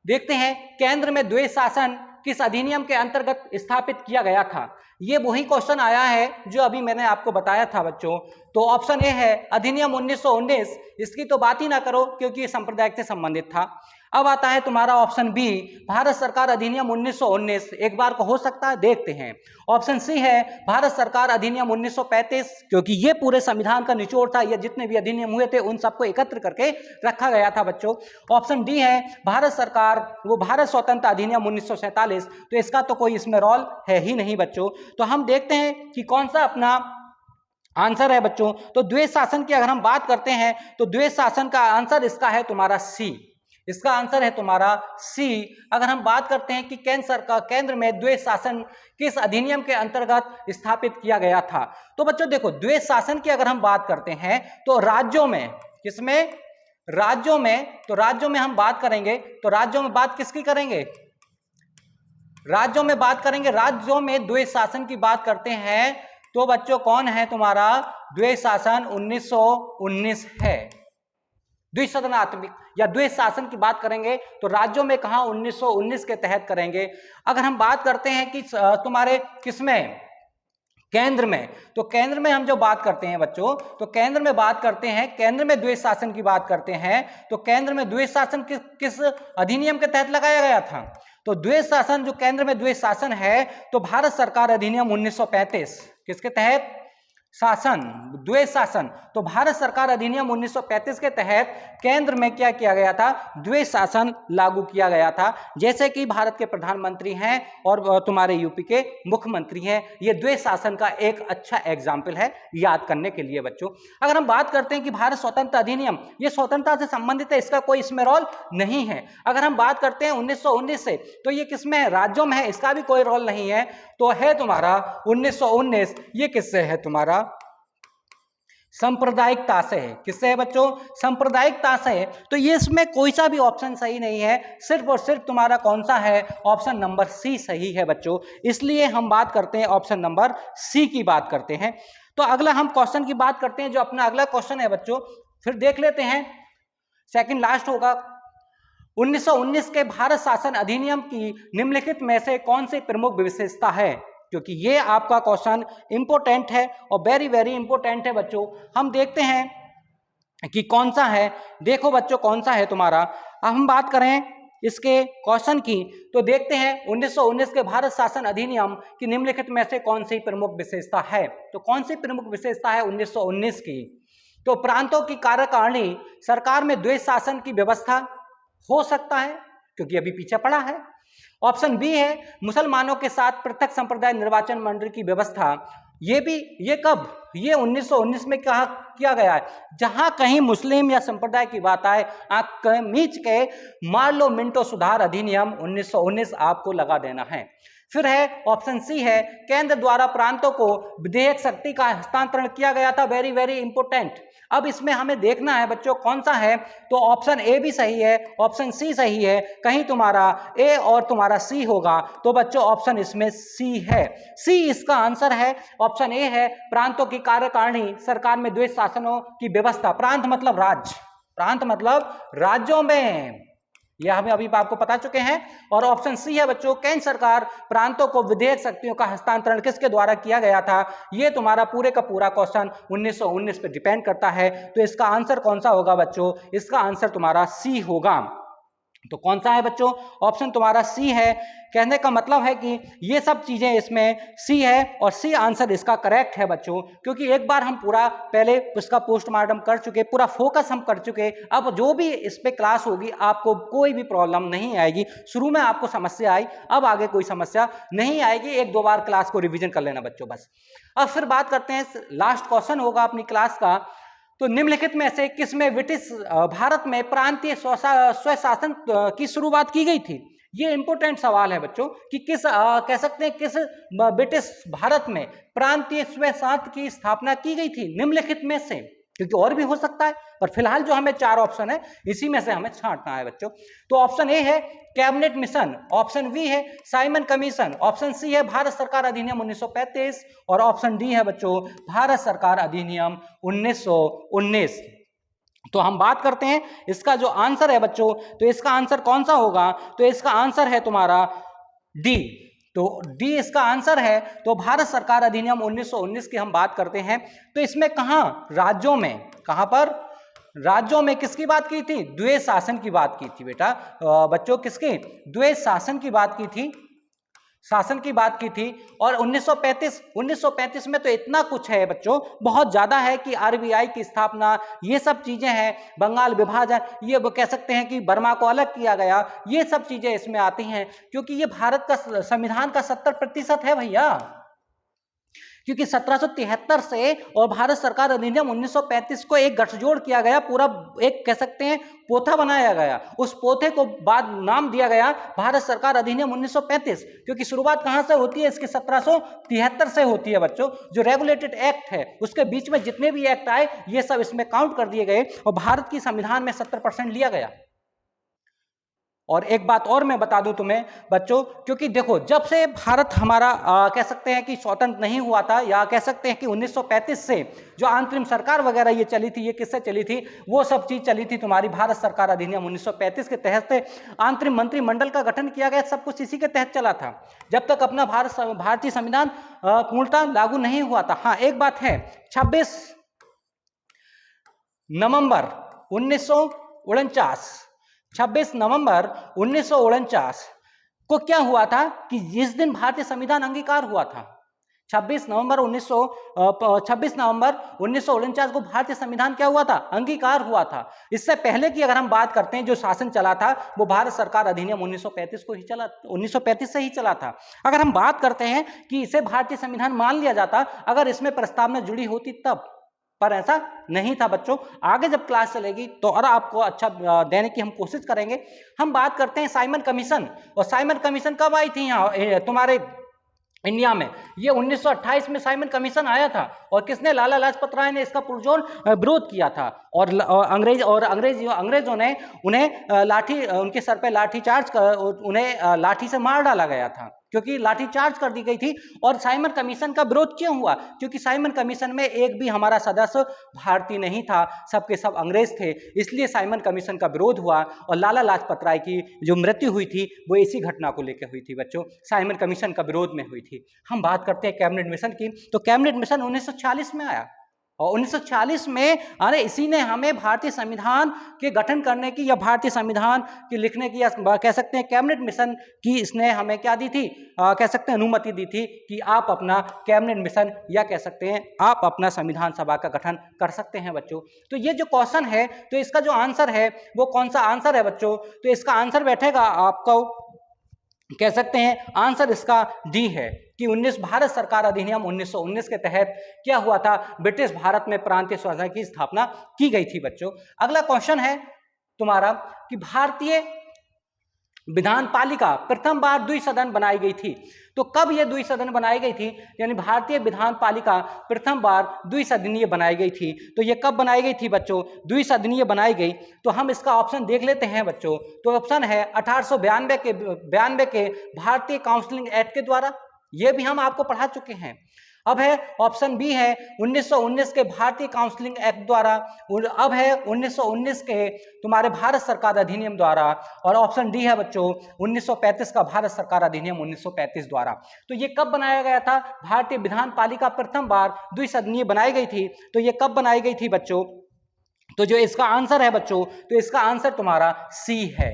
देखते हैं केंद्र में द्वैध शासन किस अधिनियम के अंतर्गत स्थापित किया गया था। ये वही क्वेश्चन आया है जो अभी मैंने आपको बताया था बच्चों। तो ऑप्शन ए है अधिनियम 1919, इसकी तो बात ही ना करो क्योंकि ये सांप्रदायिक से संबंधित था। अब आता है तुम्हारा ऑप्शन बी, भारत सरकार अधिनियम 1919। एक बार को हो सकता है, देखते हैं। ऑप्शन सी है भारत सरकार अधिनियम 1935, क्योंकि ये पूरे संविधान का निचोड़ था, ये जितने भी अधिनियम हुए थे उन सबको एकत्र करके रखा गया था बच्चों। ऑप्शन डी है भारत सरकार वो भारत स्वतंत्रता अधिनियम 1947, तो इसका तो कोई इसमें रोल है ही नहीं बच्चों। तो हम देखते हैं कि कौन सा अपना आंसर है बच्चों। तो द्वैध शासन की अगर हम बात करते हैं तो द्वैध शासन का आंसर इसका है तुम्हारा सी, इसका आंसर है तुम्हारा सी। अगर हम बात करते हैं कि केंद्र सरकार, केंद्र में द्वैध शासन किस अधिनियम के अंतर्गत स्थापित किया गया था, तो बच्चों देखो द्वैध शासन की अगर हम बात करते हैं तो राज्यों में, किसमें? राज्यों में। तो राज्यों में हम बात करेंगे तो राज्यों में बात किसकी करेंगे? राज्यों में बात करेंगे। राज्यों में द्वैध शासन की बात करते हैं तो बच्चों कौन है तुम्हारा? द्वैध शासन 1919 है। द्विसदनात्मक या द्वैध शासन की बात करेंगे तो राज्यों में कहा 1919 के तहत करेंगे। अगर हम बात करते हैं कि तुम्हारे किसमें? केंद्र में। तो केंद्र में हम जो बात करते हैं बच्चों, तो केंद्र में बात करते हैं, केंद्र में द्वैध शासन की बात करते हैं तो केंद्र में द्वैध शासन किस अधिनियम के तहत लगाया गया था? तो द्वैध शासन जो केंद्र में द्वैध शासन है तो भारत सरकार अधिनियम 1935, किसके तहत? शासन, द्वैध शासन। तो भारत सरकार अधिनियम 1935 के तहत केंद्र में क्या किया गया था? द्वैध शासन लागू किया गया था। जैसे कि भारत के प्रधानमंत्री हैं और तुम्हारे यूपी के मुख्यमंत्री हैं, ये द्वैध शासन का एक अच्छा एग्जाम्पल है याद करने के लिए बच्चों। अगर हम बात करते हैं कि भारत स्वतंत्रता अधिनियम, ये स्वतंत्रता से संबंधित है, इसका कोई इसमें रोल नहीं है। अगर हम बात करते हैं 1919 से, तो ये किसमें है? राज्यों में है, इसका भी कोई रोल नहीं है। तो है तुम्हारा 1919, ये किससे है? तुम्हारा सांप्रदायिकता से है। किससे है बच्चों? सांप्रदायिकता से है। तो ये इसमें कोई सा भी ऑप्शन सही नहीं है, सिर्फ और सिर्फ तुम्हारा कौन सा है? ऑप्शन नंबर सी सही है बच्चों। इसलिए हम बात करते हैं ऑप्शन नंबर सी की बात करते हैं। तो अगला हम क्वेश्चन की बात करते हैं, जो अपना अगला क्वेश्चन है बच्चों, फिर देख लेते हैं, सेकंड लास्ट होगा। 1919 के भारत शासन अधिनियम की निम्नलिखित में से कौन सी प्रमुख विशेषता है? क्योंकि ये आपका क्वेश्चन इंपॉर्टेंट है और वेरी वेरी इंपॉर्टेंट है बच्चों। हम देखते हैं कि कौन सा है। देखो बच्चों कौन सा है तुम्हारा। अब हम बात करें इसके क्वेश्चन की, तो देखते हैं 1919 के भारत शासन अधिनियम की निम्नलिखित में से कौन सी प्रमुख विशेषता है। तो कौन सी प्रमुख विशेषता है 1919 की? तो प्रांतों की कार्यकारिणी सरकार में द्वैध शासन की व्यवस्था हो सकता है, क्योंकि अभी पीछे पड़ा है। ऑप्शन बी है मुसलमानों के साथ पृथक संप्रदाय निर्वाचन मंडल की व्यवस्था। ये कब? ये 1919 में कहा किया गया है। जहां कहीं मुस्लिम या संप्रदाय की बात आए, आंख मीच के मार लो मिंटो सुधार अधिनियम 1919 आपको लगा देना है। फिर है ऑप्शन सी है केंद्र द्वारा प्रांतों को विधेयक शक्ति का हस्तांतरण किया गया था। Very very important. अब इसमें हमें देखना है बच्चों कौन सा है। तो ऑप्शन ए भी सही है, ऑप्शन सी सही है, कहीं तुम्हारा ए और तुम्हारा सी होगा। तो बच्चों ऑप्शन इसमें सी है, सी इसका आंसर है। ऑप्शन ए है प्रांतों की कार्यकारिणी सरकार में द्वैध शासनों की व्यवस्था। प्रांत मतलब राज्य, प्रांत मतलब राज्यों में, यह हमें अभी आपको बता चुके हैं। और ऑप्शन सी है बच्चों केंद्र सरकार प्रांतों को विधेयक शक्तियों का हस्तांतरण किसके द्वारा किया गया था। ये तुम्हारा पूरे का पूरा क्वेश्चन 1919 पे डिपेंड करता है। तो इसका आंसर कौन सा होगा बच्चों? इसका आंसर तुम्हारा सी होगा। तो कौन सा है बच्चों? ऑप्शन तुम्हारा सी है। कहने का मतलब है कि ये सब चीजें इसमें सी है और सी आंसर इसका करेक्ट है बच्चों, क्योंकि एक बार हम पूरा पहले उसका पोस्टमार्टम कर चुके, पूरा फोकस हम कर चुके। अब जो भी इस पे क्लास होगी आपको कोई भी प्रॉब्लम नहीं आएगी। शुरू में आपको समस्या आई, अब आगे कोई समस्या नहीं आएगी। एक दो बार क्लास को रिविजन कर लेना बच्चों बस। अब फिर बात करते हैं, लास्ट क्वेश्चन होगा अपनी क्लास का। तो निम्नलिखित में से किसमें ब्रिटिश भारत में प्रांतीय स्वशासन की शुरुआत की गई थी? ये इंपॉर्टेंट सवाल है बच्चों कि किस कह सकते हैं किस ब्रिटिश भारत में प्रांतीय स्वशासन की स्थापना की गई थी निम्नलिखित में से, क्योंकि और भी हो सकता है, पर फिलहाल जो हमें 4 ऑप्शन है इसी में से हमें छांटना है बच्चों। तो ऑप्शन ए है कैबिनेट मिशन, ऑप्शन बी है साइमन कमीशन, ऑप्शन सी है भारत सरकार अधिनियम 1935 और ऑप्शन डी है बच्चों भारत सरकार अधिनियम 1919। तो हम बात करते हैं इसका जो आंसर है बच्चों, तो इसका आंसर कौन सा होगा? तो इसका आंसर है तुम्हारा डी। तो डी इसका आंसर है। तो भारत सरकार अधिनियम 1919 की हम बात करते हैं तो इसमें कहां राज्यों में, कहां पर राज्यों में किसकी बात की थी? द्वैध शासन की बात की थी बेटा बच्चों, किसकी? द्वैध शासन की बात की थी, शासन की बात की थी। और 1935 में तो इतना कुछ है बच्चों, बहुत ज्यादा है कि आरबीआई की स्थापना, ये सब चीजें हैं, बंगाल विभाजन, ये वो कह सकते हैं कि बर्मा को अलग किया गया, ये सब चीजें इसमें आती हैं क्योंकि ये भारत का संविधान का 70% है भैया, क्योंकि 1773 से और भारत सरकार अधिनियम 1935 को एक गठजोड़ किया गया, पूरा एक कह सकते हैं पोथा बनाया गया, उस पोथे को बाद नाम दिया गया भारत सरकार अधिनियम 1935, क्योंकि शुरुआत कहां से होती है? इसकी 1773 से होती है बच्चों। जो रेगुलेटेड एक्ट है उसके बीच में जितने भी एक्ट आए ये सब इसमें काउंट कर दिए गए और भारत की संविधान में 70% लिया गया। और एक बात और मैं बता दूं तुम्हें बच्चों, क्योंकि देखो जब से भारत हमारा कह सकते हैं कि स्वतंत्र नहीं हुआ था, या कह सकते हैं कि 1935 से जो अंतरिम सरकार वगैरह ये चली थी, ये किससे चली थी? वो सब चीज चली थी तुम्हारी भारत सरकार अधिनियम 1935 के तहत से अंतरिम मंत्रिमंडल का गठन किया गया, सब कुछ इसी के तहत चला था, जब तक अपना भारतीय संविधान पूर्णतः लागू नहीं हुआ था। हाँ एक बात है, 26 नवंबर 1949 को क्या हुआ था कि जिस दिन भारतीय संविधान अंगीकार हुआ था, 26 नवंबर 1949 को भारतीय संविधान क्या हुआ था? अंगीकार हुआ था। इससे पहले की अगर हम बात करते हैं जो शासन चला था वो भारत सरकार अधिनियम 1935 को ही चला, 1935 से ही चला था। अगर हम बात करते हैं कि इसे भारतीय संविधान मान लिया जाता अगर इसमें प्रस्तावना जुड़ी होती तब, पर ऐसा नहीं था बच्चों। आगे जब क्लास चलेगी तो और आपको अच्छा देने की हम कोशिश करेंगे। हम बात करते हैं साइमन कमीशन, और साइमन कमीशन कब आई थी यहाँ तुम्हारे इंडिया में? ये 1928 में साइमन कमीशन आया था, और किसने? लाला लाजपत राय ने इसका पुरजोर विरोध किया था, और अंग्रेजों ने उन्हें उनके सर पे लाठी चार्ज कर उन्हें लाठी से मार डाला गया था, क्योंकि लाठी चार्ज कर दी गई थी। और साइमन कमीशन का विरोध क्यों हुआ? क्योंकि साइमन कमीशन में एक भी हमारा सदस्य भारतीय नहीं था, सबके सब अंग्रेज थे, इसलिए साइमन कमीशन का विरोध हुआ। और लाला लाजपत राय की जो मृत्यु हुई थी वो इसी घटना को लेकर हुई थी बच्चों, साइमन कमीशन का विरोध में हुई थी। हम बात करते हैं कैबिनेट मिशन की, तो कैबिनेट मिशन 1940 में आया, और 1940 में अरे इसी ने हमें भारतीय संविधान के गठन करने की या भारतीय संविधान के लिखने की, या कह सकते हैं कैबिनेट मिशन की, इसने हमें क्या दी थी? कह सकते हैं अनुमति दी थी कि आप अपना कैबिनेट मिशन या कह सकते हैं आप अपना संविधान सभा का गठन कर सकते हैं बच्चों। तो ये जो क्वेश्चन है तो इसका जो आंसर है वो कौन सा आंसर है बच्चों? तो इसका आंसर बैठेगा आपको, कह सकते हैं आंसर इसका डी है कि भारत सरकार अधिनियम 1919 के तहत क्या हुआ था? ब्रिटिश भारत में प्रांतीय स्वशासन की स्थापना की गई थी बच्चों। अगला क्वेश्चन है तुम्हारा कि भारतीय विधान पालिका प्रथम बार द्विसदन बनाई गई थी, तो कब यह द्विसदन बनाई गई थी? यानी भारतीय विधान पालिका प्रथम बार द्विसदनीय बनाई गई थी, तो यह कब बनाई गई थी बच्चों? द्विसदनीय बनाई गई। तो हम इसका ऑप्शन देख लेते हैं बच्चों। तो ऑप्शन है 1892 के भारतीय काउंसिलिंग एक्ट के द्वारा, यह भी हम आपको पढ़ा चुके हैं। अब है ऑप्शन बी है 1919 के भारतीय काउंसिलिंग एक्ट द्वारा, अब है 1919 के तुम्हारे भारत सरकार अधिनियम द्वारा, और ऑप्शन डी है बच्चों 1935 का भारत सरकार अधिनियम 1935 द्वारा। तो ये कब बनाया गया था? भारतीय विधान पालिका प्रथम बार द्विसदनीय बनाई गई थी, तो ये कब बनाई गई थी बच्चों? तो जो इसका आंसर है बच्चों, तो इसका आंसर तुम्हारा सी है।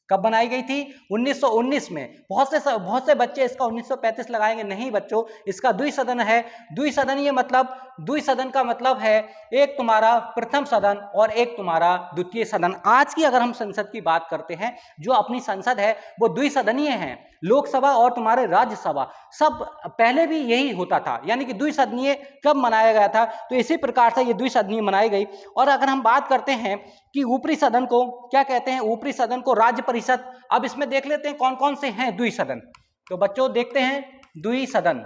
कब बनाई गई थी? 1919 में। बहुत से बच्चे इसका 1935 लगाएंगे, नहीं बच्चों, इसका द्विसदन है। द्विसदनीय मतलब, द्विसदन का मतलब है एक तुम्हारा प्रथम सदन और एक तुम्हारा द्वितीय सदन। आज की अगर हम संसद की बात करते हैं, जो अपनी संसद है वो द्विसदनीय है। लोकसभा और तुम्हारे राज्यसभा सब पहले भी यही होता था, यानी कि द्विसदनीय कब मनाया गया था, तो इसी प्रकार से ये द्विसदनीय मनाई गई। और अगर हम बात करते हैं कि ऊपरी सदन को क्या कहते हैं, ऊपरी सदन को राज्य परिषद। अब इसमें देख लेते हैं कौन कौन से हैं द्विसदन। तो बच्चों देखते हैं द्विसदन।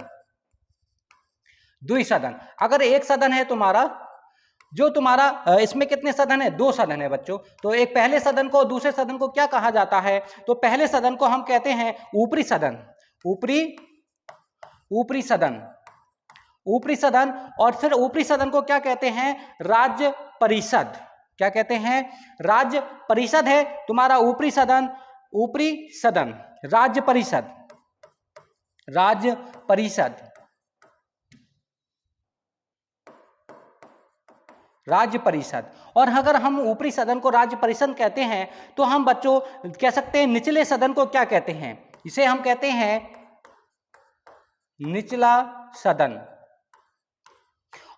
द्विसदन अगर एक सदन है तुम्हारा, जो तुम्हारा इसमें कितने सदन है? 2 सदन है बच्चों। तो एक पहले सदन को दूसरे सदन को क्या कहा जाता है? तो पहले सदन को हम कहते हैं ऊपरी सदन। ऊपरी सदन, ऊपरी सदन। और फिर ऊपरी सदन को क्या कहते हैं? राज्य परिषद। क्या कहते हैं? राज्य परिषद है तुम्हारा ऊपरी सदन। ऊपरी सदन, राज्य परिषद, राज्य परिषद, राज्य परिषद। और अगर हम ऊपरी सदन को राज्य परिषद कहते हैं तो हम बच्चों कह सकते हैं निचले सदन को क्या कहते हैं? इसे हम कहते हैं निचला सदन।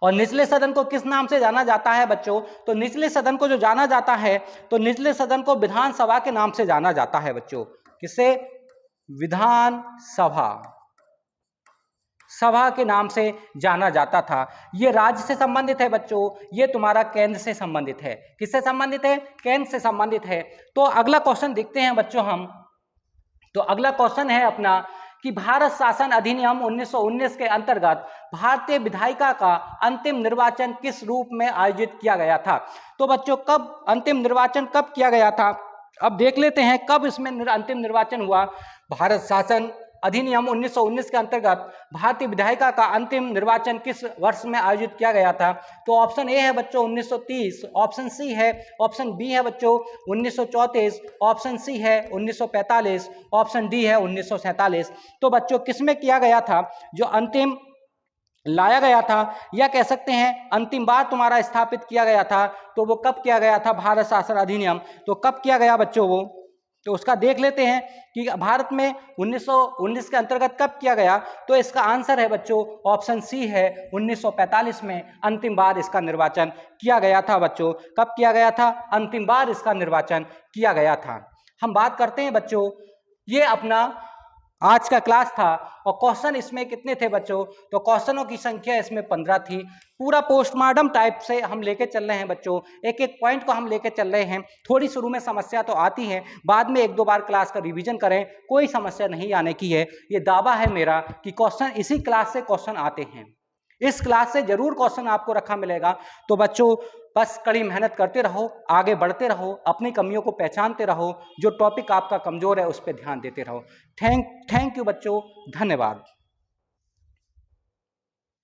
और निचले सदन को किस नाम से जाना जाता है बच्चों? तो निचले सदन को जो जाना जाता है, तो निचले सदन को विधानसभा के नाम से जाना जाता है बच्चों। किसे? विधानसभा, सभा के नाम से जाना जाता था। ये राज्य से संबंधित है बच्चों, ये तुम्हारा केंद्र से संबंधित है। किससे संबंधित है? केंद्र से संबंधित है। तो अगला क्वेश्चन देखते हैं बच्चों हम। तो अगला क्वेश्चन है अपना कि भारत शासन अधिनियम 1919 के अंतर्गत भारतीय विधायिका का अंतिम निर्वाचन किस रूप में आयोजित किया गया था? तो बच्चों कब अंतिम निर्वाचन कब किया गया था? अब देख लेते हैं कब इसमें अंतिम निर्वाचन हुआ। भारत शासन अधिनियम 1919 के अंतर्गत भारतीय विधायिका का अंतिम निर्वाचन किस वर्ष में आयोजित किया गया था? तो ऑप्शन ए है बच्चों 1930, ऑप्शन सी है, ऑप्शन बी है बच्चों 1934, ऑप्शन सी है 1945, ऑप्शन डी है 1947। तो बच्चों किसमें किया गया था जो अंतिम लाया गया था, या कह सकते हैं अंतिम बार तुम्हारा स्थापित किया गया था, तो वो कब किया गया था? भारत शासन अधिनियम तो कब किया गया बच्चों वो? तो उसका देख लेते हैं कि भारत में 1919 के अंतर्गत कब किया गया। तो इसका आंसर है बच्चों ऑप्शन सी है 1945 में अंतिम बार इसका निर्वाचन किया गया था बच्चों। कब किया गया था? अंतिम बार इसका निर्वाचन किया गया था। हम बात करते हैं बच्चों, ये अपना आज का क्लास था। और क्वेश्चन इसमें कितने थे बच्चों? तो क्वेश्चनों की संख्या इसमें 15 थी। पूरा पोस्टमार्टम टाइप से हम लेके चल रहे हैं बच्चों, एक एक पॉइंट को हम लेके चल रहे हैं। थोड़ी शुरू में समस्या तो आती है, बाद में 1-2 बार क्लास का रिवीजन करें, कोई समस्या नहीं आने की है। ये दावा है मेरा कि क्वेश्चन इसी क्लास से क्वेश्चन आते हैं, इस क्लास से जरूर क्वेश्चन आपको रखा मिलेगा। तो बच्चों बस कड़ी मेहनत करते रहो, आगे बढ़ते रहो, अपनी कमियों को पहचानते रहो, जो टॉपिक आपका कमजोर है उस पर ध्यान देते रहो। थैंक यू बच्चों, धन्यवाद।